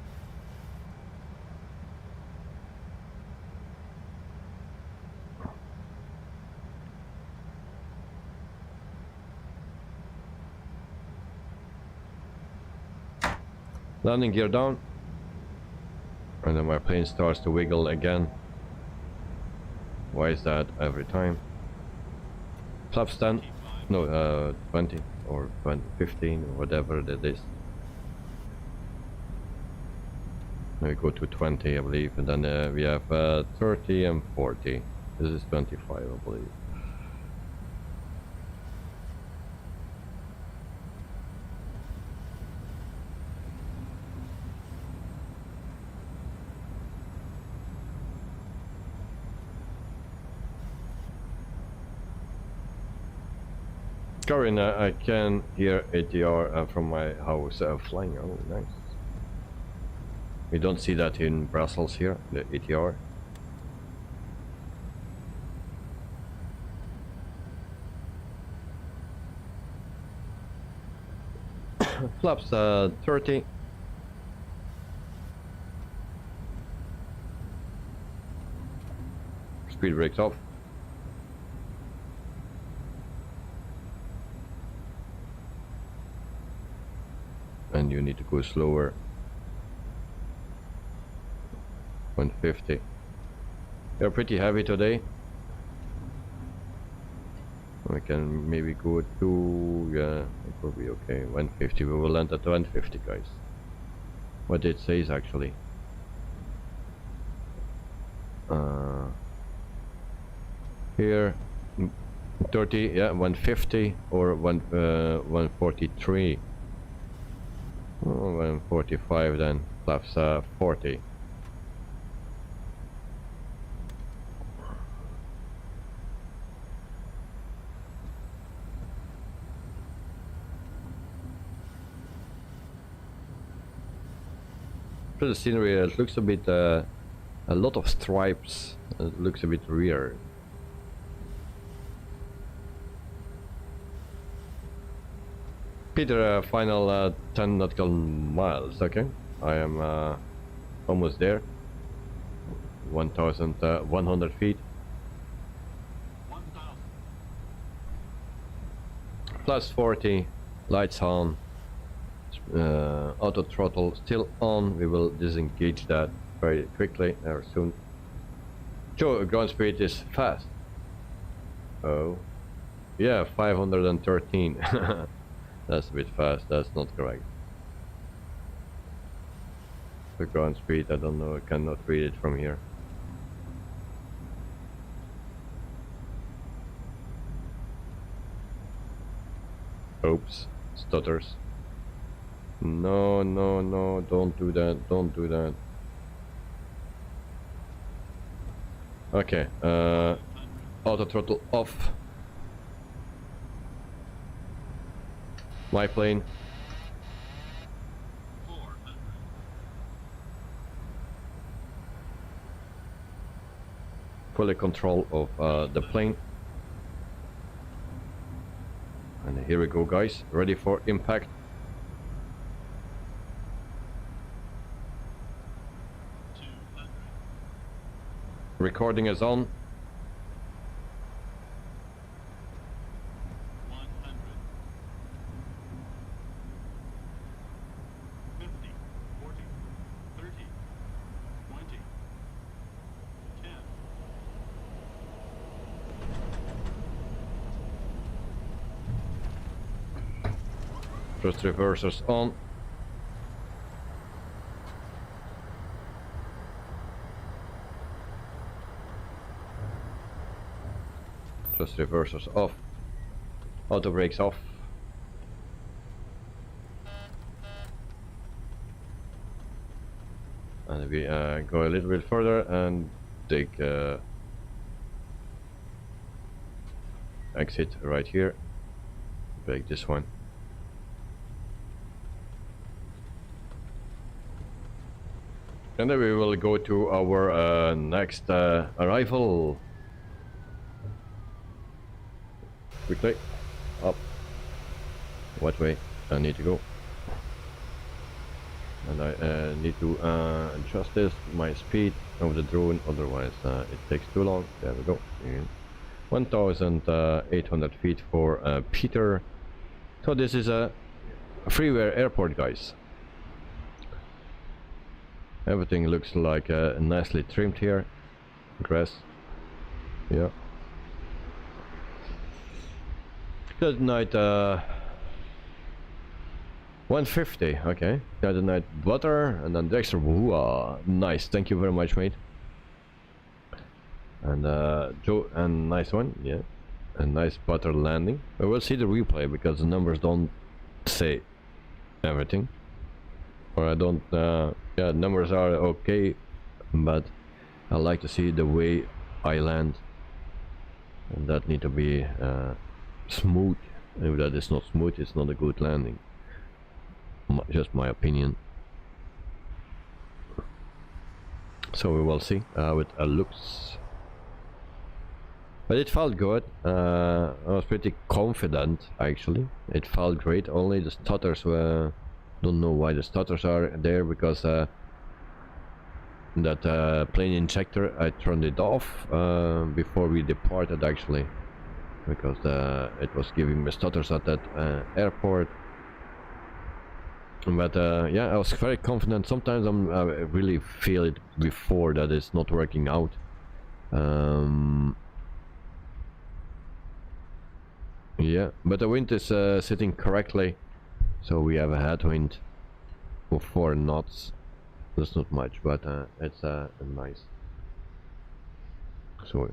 Landing gear down. And then my plane starts to wiggle again. Why is that every time? Flaps 10, no, 20 or 20, 15 or whatever that is. We go to 20, I believe, and then we have 30 and 40. This is 25, I believe. Karin, I can hear ATR from my house flying. Oh, nice. We don't see that in Brussels here, the ATR. Flaps 30. Speed brakes off. And you need to go slower. 150. They're pretty heavy today. We can maybe go to, yeah, it will be okay. 150. We will land at 150, guys. What it says actually. Here, 30, yeah, 150 or 143. Oh, 145 then, plus 40. For the scenery, it looks a bit, a lot of stripes. It looks a bit weird. Peter, final 10 nautical miles. Okay, I am almost there. 1,100 feet. Plus 40. Lights on. Auto throttle still on. We will disengage that very quickly or soon. So ground speed is fast. Oh, yeah, 513. That's a bit fast. That's not correct. The ground speed, I don't know. I cannot read it from here. Oops, stutters. No, no, no, don't do that, don't do that. Okay, auto throttle off. My plane. Fully control of the plane. And here we go, guys, ready for impact. Recording is on. 100. 50, 40, 30, 20, 10. Thrust reversers on. Thrust reversers off. Auto brakes off. And we go a little bit further and take exit right here. Break this one. And then we will go to our next arrival. Quickly up. What way I need to go? And I need to adjust this, my speed of the drone, otherwise it takes too long. There we go. 1,800 feet for Peter. So this is a freeware airport, guys. Everything looks like nicely trimmed here. Grass. Yeah. Good night. 150. Okay. Got the night butter and then the extra. Whoa, nice. Thank you very much, mate. And Joe, and nice one. Yeah. A nice butter landing. We will see the replay because the numbers don't say everything. Or I don't. Yeah, numbers are okay, but I like to see the way I land, and that need to be smooth. If that is not smooth, it's not a good landing. Just my opinion. So we will see how it looks. But it felt good. I was pretty confident actually. It felt great. Only the stutters were. Don't know why the stutters are there, because that plane injector, I turned it off before we departed actually, because it was giving me stutters at that airport. But yeah, I was very confident. Sometimes I really feel it before that it's not working out. Yeah, but the wind is sitting correctly, so we have a headwind of 4 knots. That's not much, but it's nice. So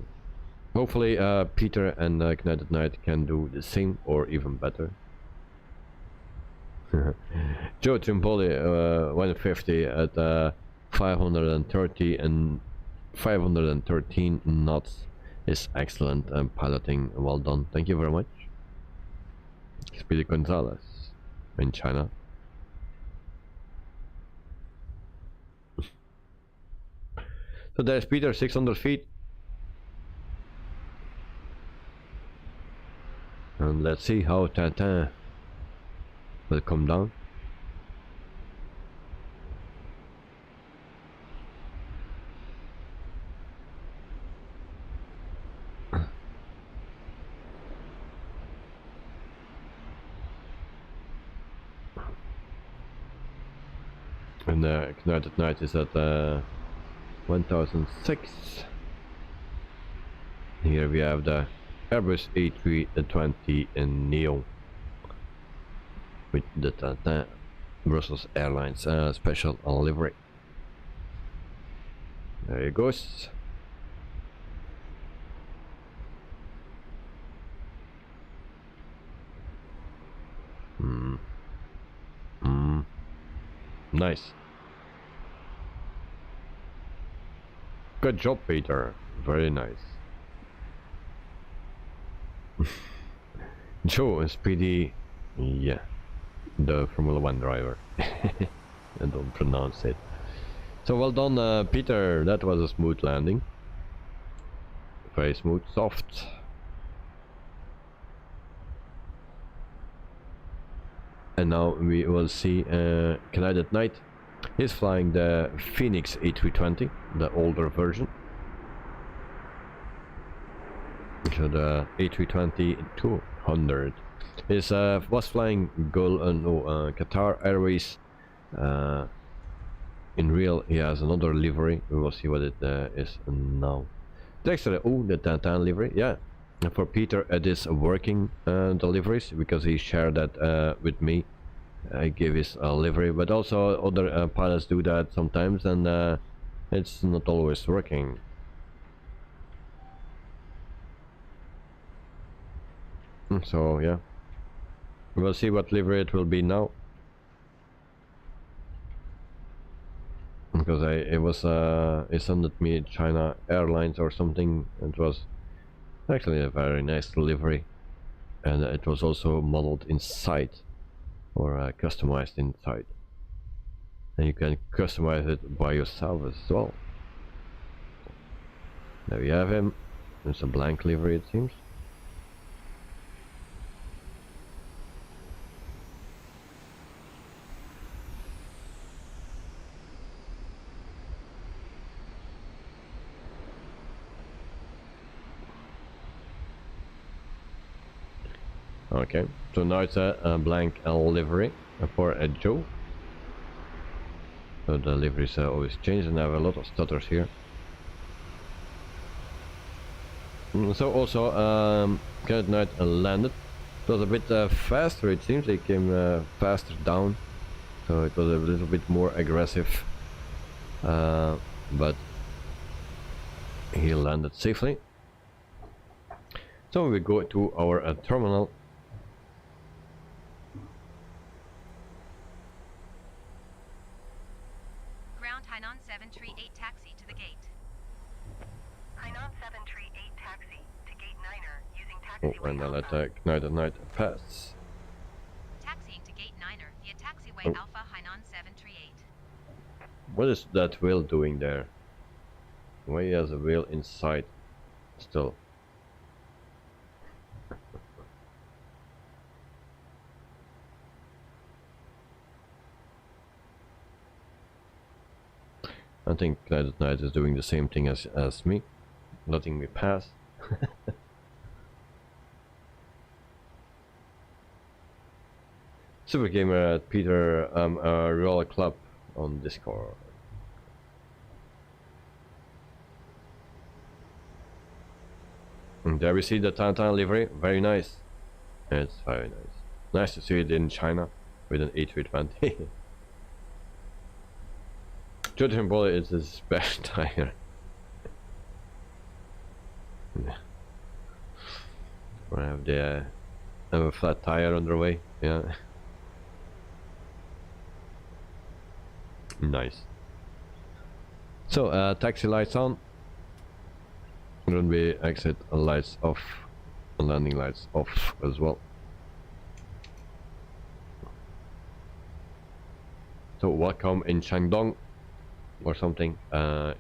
hopefully Peter and Kinetic Knight can do the same or even better. Joe Trimpoli 150 at 530 and 513 knots is excellent piloting. Well done, thank you very much. Speedy Gonzalez in China. So there's Peter, 600 feet. And let's see how Tintin will come down. And Kinetic Knight is at 1006. Here we have the Airbus A320 in Neo with the Tintin Brussels Airlines special livery. There it goes. Nice. Good job, Peter. Very nice. Joe is pretty, yeah, the Formula 1 driver. I don't pronounce it. So well done, Peter. That was a smooth landing. Very smooth, soft. And now we will see Kinetic Knight. He's flying the Phoenix A320, the older version. So the A320-200 is was flying Qatar Airways. In real, he has another livery. We will see what it is now. It's actually the Tintin livery. Yeah, for Peter it is working deliveries because he shared that with me. I gave his livery, but also other pilots do that sometimes, and it's not always working. So yeah, we'll see what livery it will be now, because it was it sent me China Airlines or something. It was actually a very nice livery, and it was also modeled inside or customized inside, and you can customize it by yourself as well. There you have him. It's a blank livery, it seems. Okay, so now it's a blank livery for a Joe. So the liveries always change, and I have a lot of stutters here. So also Kinetic Knight landed. It was a bit faster, it seems. They came faster down, so it was a little bit more aggressive, but he landed safely. So we go to our terminal. Ground Hainan 738 taxi to the gate. Hainan 738 taxi to gate 9er using Oh, taxiway and I let Alpha. Kinetic Knight pass. Taxiing to gate 9er via taxiway Oh. Alpha Hainan 738. What is that wheel doing there? Why he has a wheel inside still? I think Kinetic Knight is doing the same thing as me, letting me pass. Super Gamer at Peter Roller Club on Discord. And there we see the Tintin livery, very nice. It's very nice. Nice to see it in China with an A320. Judging bullet is his spare tire. Or have they have a flat tire on their way? Yeah. Nice. So taxi lights on. Runway exit lights off. Landing lights off as well. So welcome in Shandong or something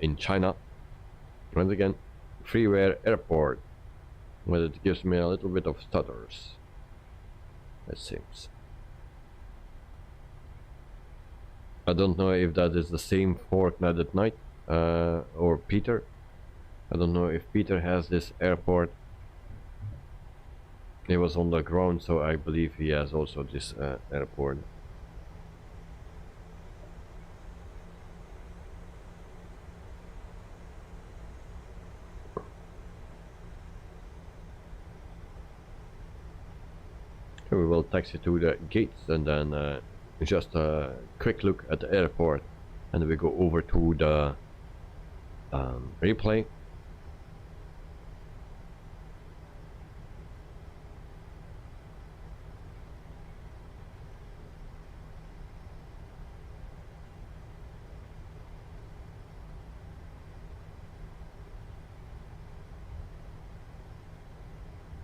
in China. Once again, freeware airport. Well, it gives me a little bit of stutters, it seems. I don't know if that is the same for Night at Night or Peter. I don't know if Peter has this airport. He was on the ground, so I believe he has also this airport. So we will taxi to the gates and then just a quick look at the airport, and we go over to the replay.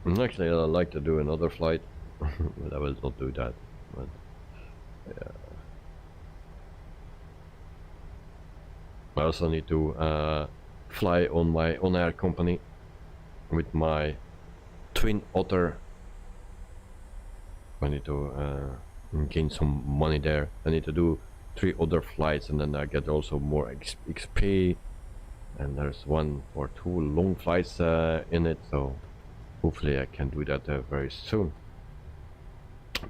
And actually, I'd like to do another flight, but I will not do that. But yeah. I also need to fly on my on-air company with my twin otter. I need to gain some money there. I need to do 3 other flights, and then I get also more XP. And there's 1 or 2 long flights in it, so hopefully I can do that very soon.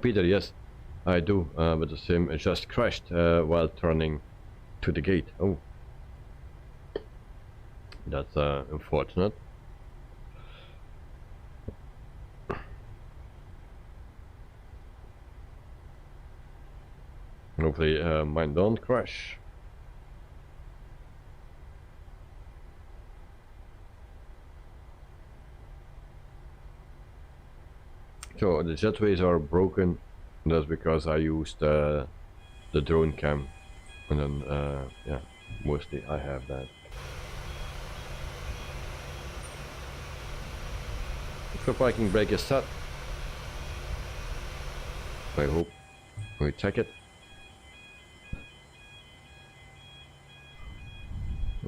Peter, yes, I do, but the sim just crashed while turning to the gate. Oh, that's unfortunate. Hopefully mine don't crash. So the jetways are broken. That's because I used the drone cam, and then yeah, mostly I have that. So parking brake is set. I hope we check it.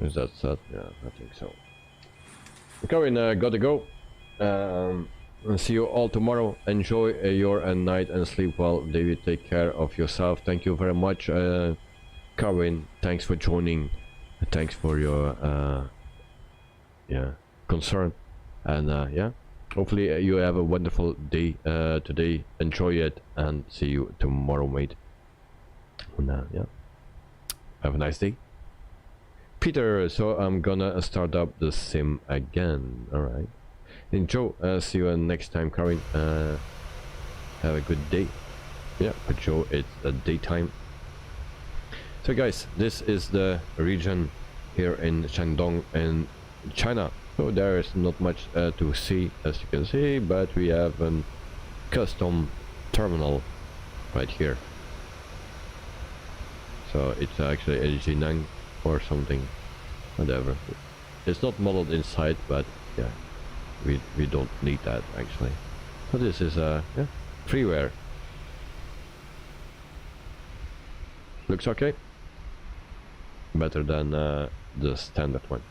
Is that set? Yeah, I think so. Going, gotta go. And see you all tomorrow. Enjoy your night and sleep well. David, take care of yourself. Thank you very much, Karin. Thanks for joining. Thanks for your yeah, concern. And yeah, hopefully you have a wonderful day today. Enjoy it, and see you tomorrow, mate. And yeah, have a nice day, Peter. So I'm gonna start up the sim again. All right. Enjoy. See you next time, Karin. Have a good day. Yeah, for Joe, it's daytime. So guys, this is the region here in Shandong in China. So there is not much to see, as you can see, but we have a custom terminal right here. So it's actually a Jinan or something, whatever. It's not modeled inside, but yeah. We don't need that actually. So this is yeah, freeware. Looks okay. Better than the standard one.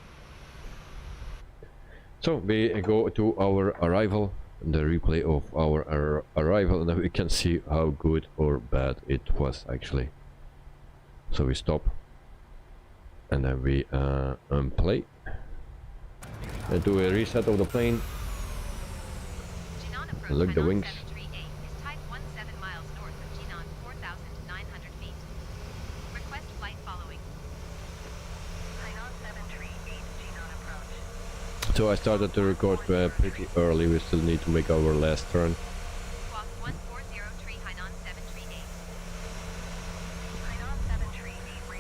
So we go to our arrival, the replay of our arrival, and then we can see how good or bad it was actually. So we stop, and then we play. And do a reset of the plane. Look the wings. Is type 17 miles north of Jinan, 4,900 feet. Request flight following. So I started to record pretty early. We still need to make our last turn.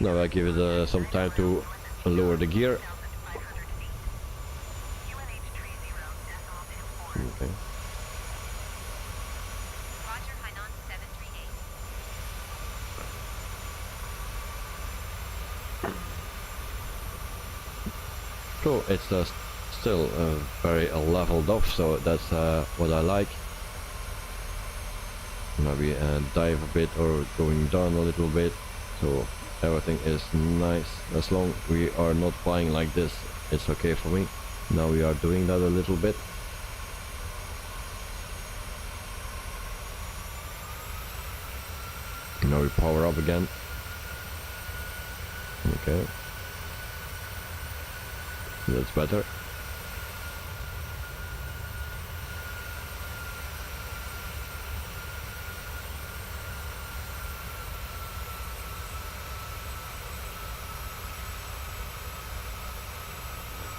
Now I give it some time to lower the gear. Okay. Roger, Hunan 738. Cool, it's still very leveled off, so that's what I like. Maybe dive a bit or going down a little bit, so everything is nice. As long we are not flying like this, it's okay for me. Now we are doing that a little bit. Now we power up again. Okay. That's better.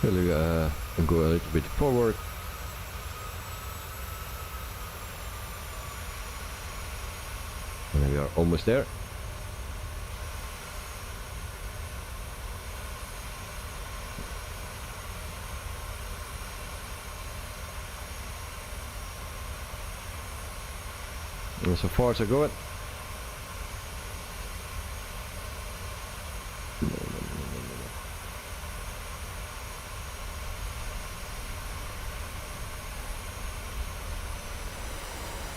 Really go a little bit forward. And we are almost there. And so far so good.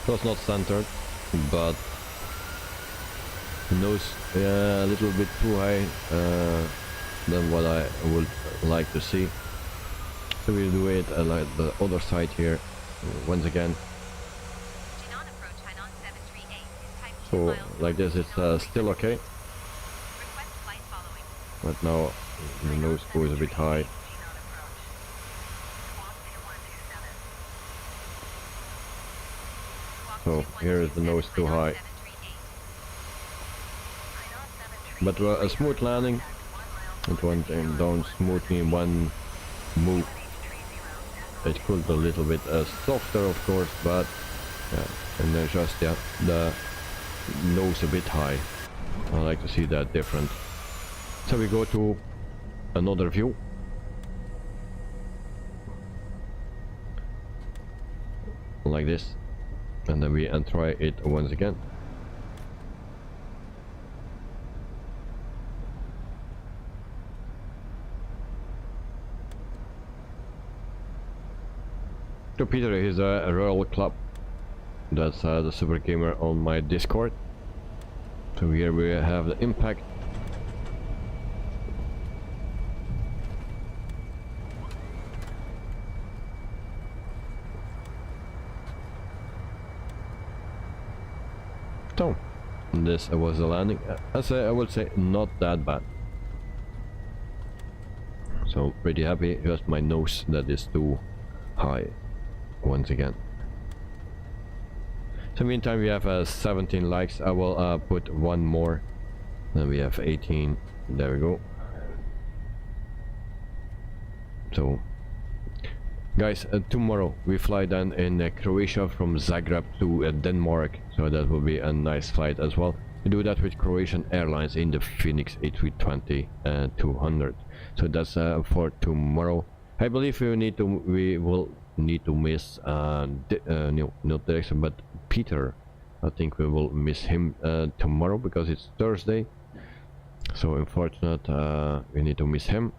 It was not centered, but nose a little bit too high than what I would like to see. So we'll do it like the other side here once again. Jinan approach, Hunan 738 is type 2 So miles like this it's still okay, Request flight following. but now the nose goes a bit high. So here is the nose too high. But a smooth landing. It went down smoothly in one move. It could be a little bit softer, of course, but yeah, and then just yeah, the nose a bit high. I like to see that different. So we go to another view. Like this. And then we try it once again. So Peter is a Royal Club. That's the super gamer on my Discord. So here we have the impact. So this was a landing. I would say not that bad. So pretty happy. Just my nose that is too high once again. So meantime we have 17 likes. I will put one more. Then we have 18. There we go. So guys, tomorrow we fly then in Croatia from Zagreb to Denmark, so that will be a nice flight as well. We do that with Croatian Airlines in the Phoenix A320 200. So that's for tomorrow. I believe we will need to miss no, not Direction, but Peter. I think we will miss him tomorrow because it's Thursday. So unfortunate, we need to miss him.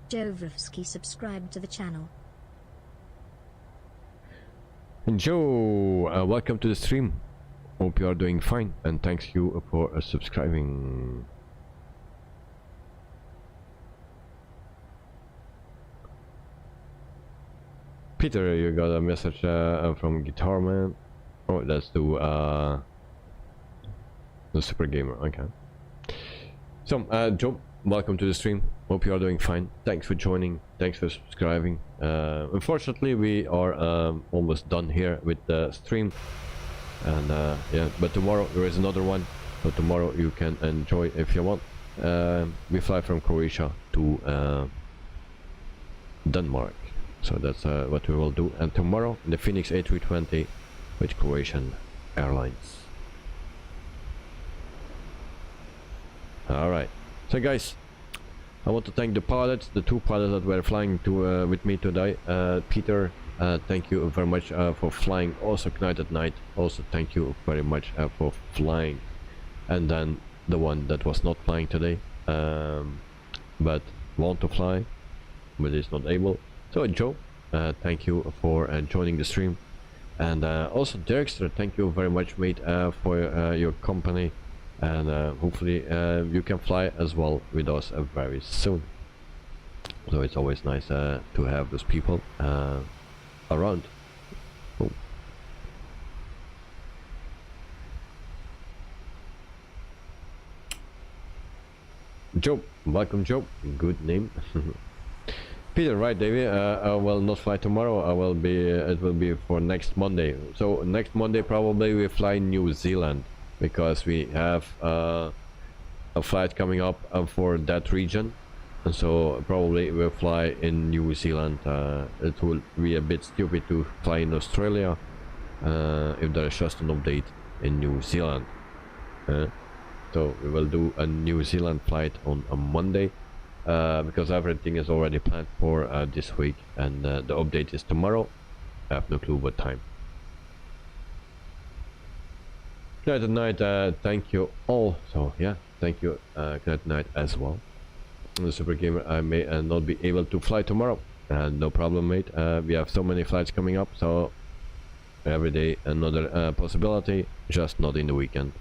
Jovrovsky subscribed to the channel. And Joe, welcome to the stream. Hope you are doing fine, and thanks you for subscribing. Peter, you got a message from Guitar Man. Oh, that's the Super Gamer. Okay. So, Joe, welcome to the stream. Hope you are doing fine. Thanks for joining. Thanks for subscribing. Unfortunately, we are almost done here with the stream. And yeah, but tomorrow there is another one. So tomorrow you can enjoy if you want. We fly from Croatia to Denmark. So that's what we will do. And tomorrow the Phoenix A320 with Croatian Airlines. All right. So guys, I want to thank the pilots, the two pilots that were flying to with me today. Peter, thank you very much for flying. Also Knight at Night, also thank you very much for flying. And then the one that was not flying today, but want to fly, but is not able. So Joe, thank you for joining the stream. And also Derekster, thank you very much, mate, for your company. And hopefully you can fly as well with us very soon. So it's always nice to have those people around. Oh. Joe, welcome Joe, good name. Peter, right, David? I will not fly tomorrow. I will be. It will be for next Monday. So next Monday probably we fly New Zealand, because we have a flight coming up for that region, and so probably we'll fly in New Zealand. It will be a bit stupid to fly in Australia if there is just an update in New Zealand. So we will do a New Zealand flight on a Monday, because everything is already planned for this week, and the update is tomorrow. I have no clue what time. Good night, thank you all. So yeah, thank you, good night as well. The Super Gamer, I may not be able to fly tomorrow. No problem, mate. We have so many flights coming up, so every day another possibility, just not in the weekend.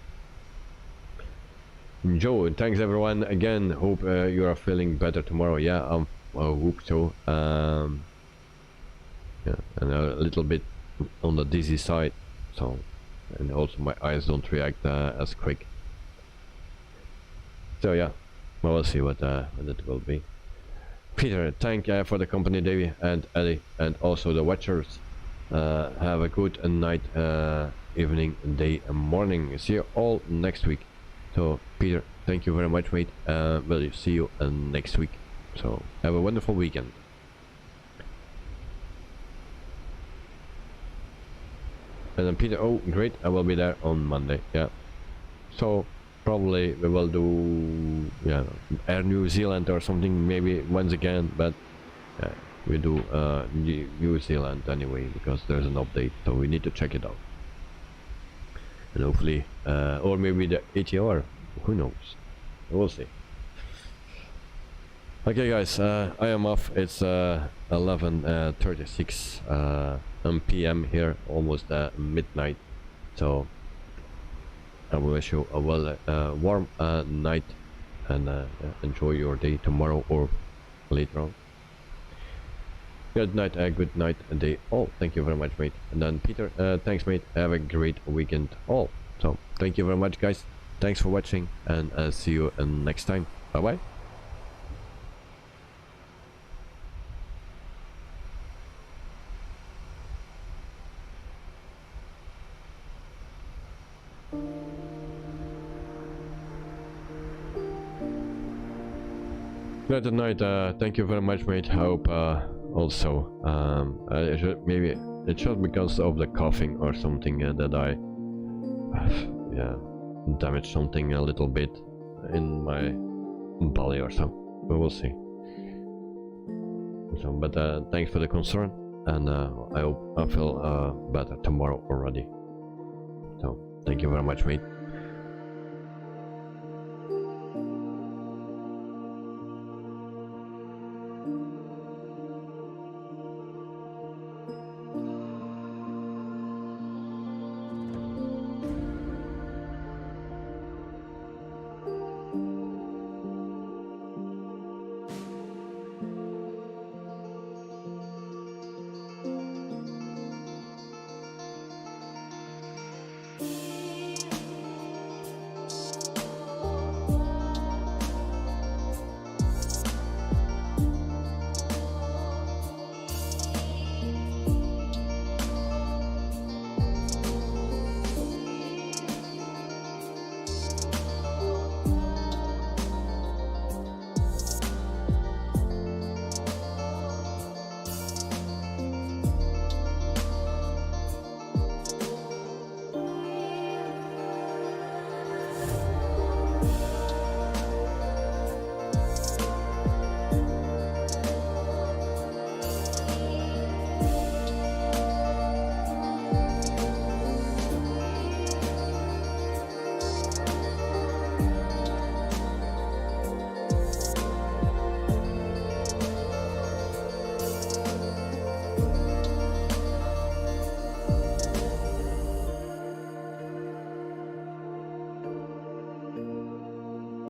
Joe, thanks everyone again. Hope you are feeling better tomorrow. Yeah, I hope so. Yeah, and a little bit on the dizzy side, so, and also my eyes don't react as quick. So yeah, well, we'll see what it will be. Peter, thank you for the company, Davey and Eddie, and also the watchers. Have a good night, evening, day, and morning. See you all next week. So Peter, thank you very much, mate. We'll see you next week. So have a wonderful weekend. And then Peter, oh great, I will be there on Monday. Yeah, so probably we will do, yeah, Air New Zealand or something maybe once again, but we do New Zealand anyway, because there's an update, so we need to check it out. And hopefully, or maybe the ATR, who knows, we'll see. Okay guys, I am off. It's 11:36 PM here, almost midnight, so I will wish you a warm night, and enjoy your day tomorrow or later on. Good night, good night, day all. Thank you very much, mate. And then Peter, thanks, mate. Have a great weekend all. So thank you very much, guys. Thanks for watching, and see you next time. Bye bye. Good night. Thank you very much, mate. I hope also maybe it should because of the coughing or something that I yeah, damaged something a little bit in my belly or something, but we'll see. So, but thanks for the concern, and I hope I feel better tomorrow already. So thank you very much, mate.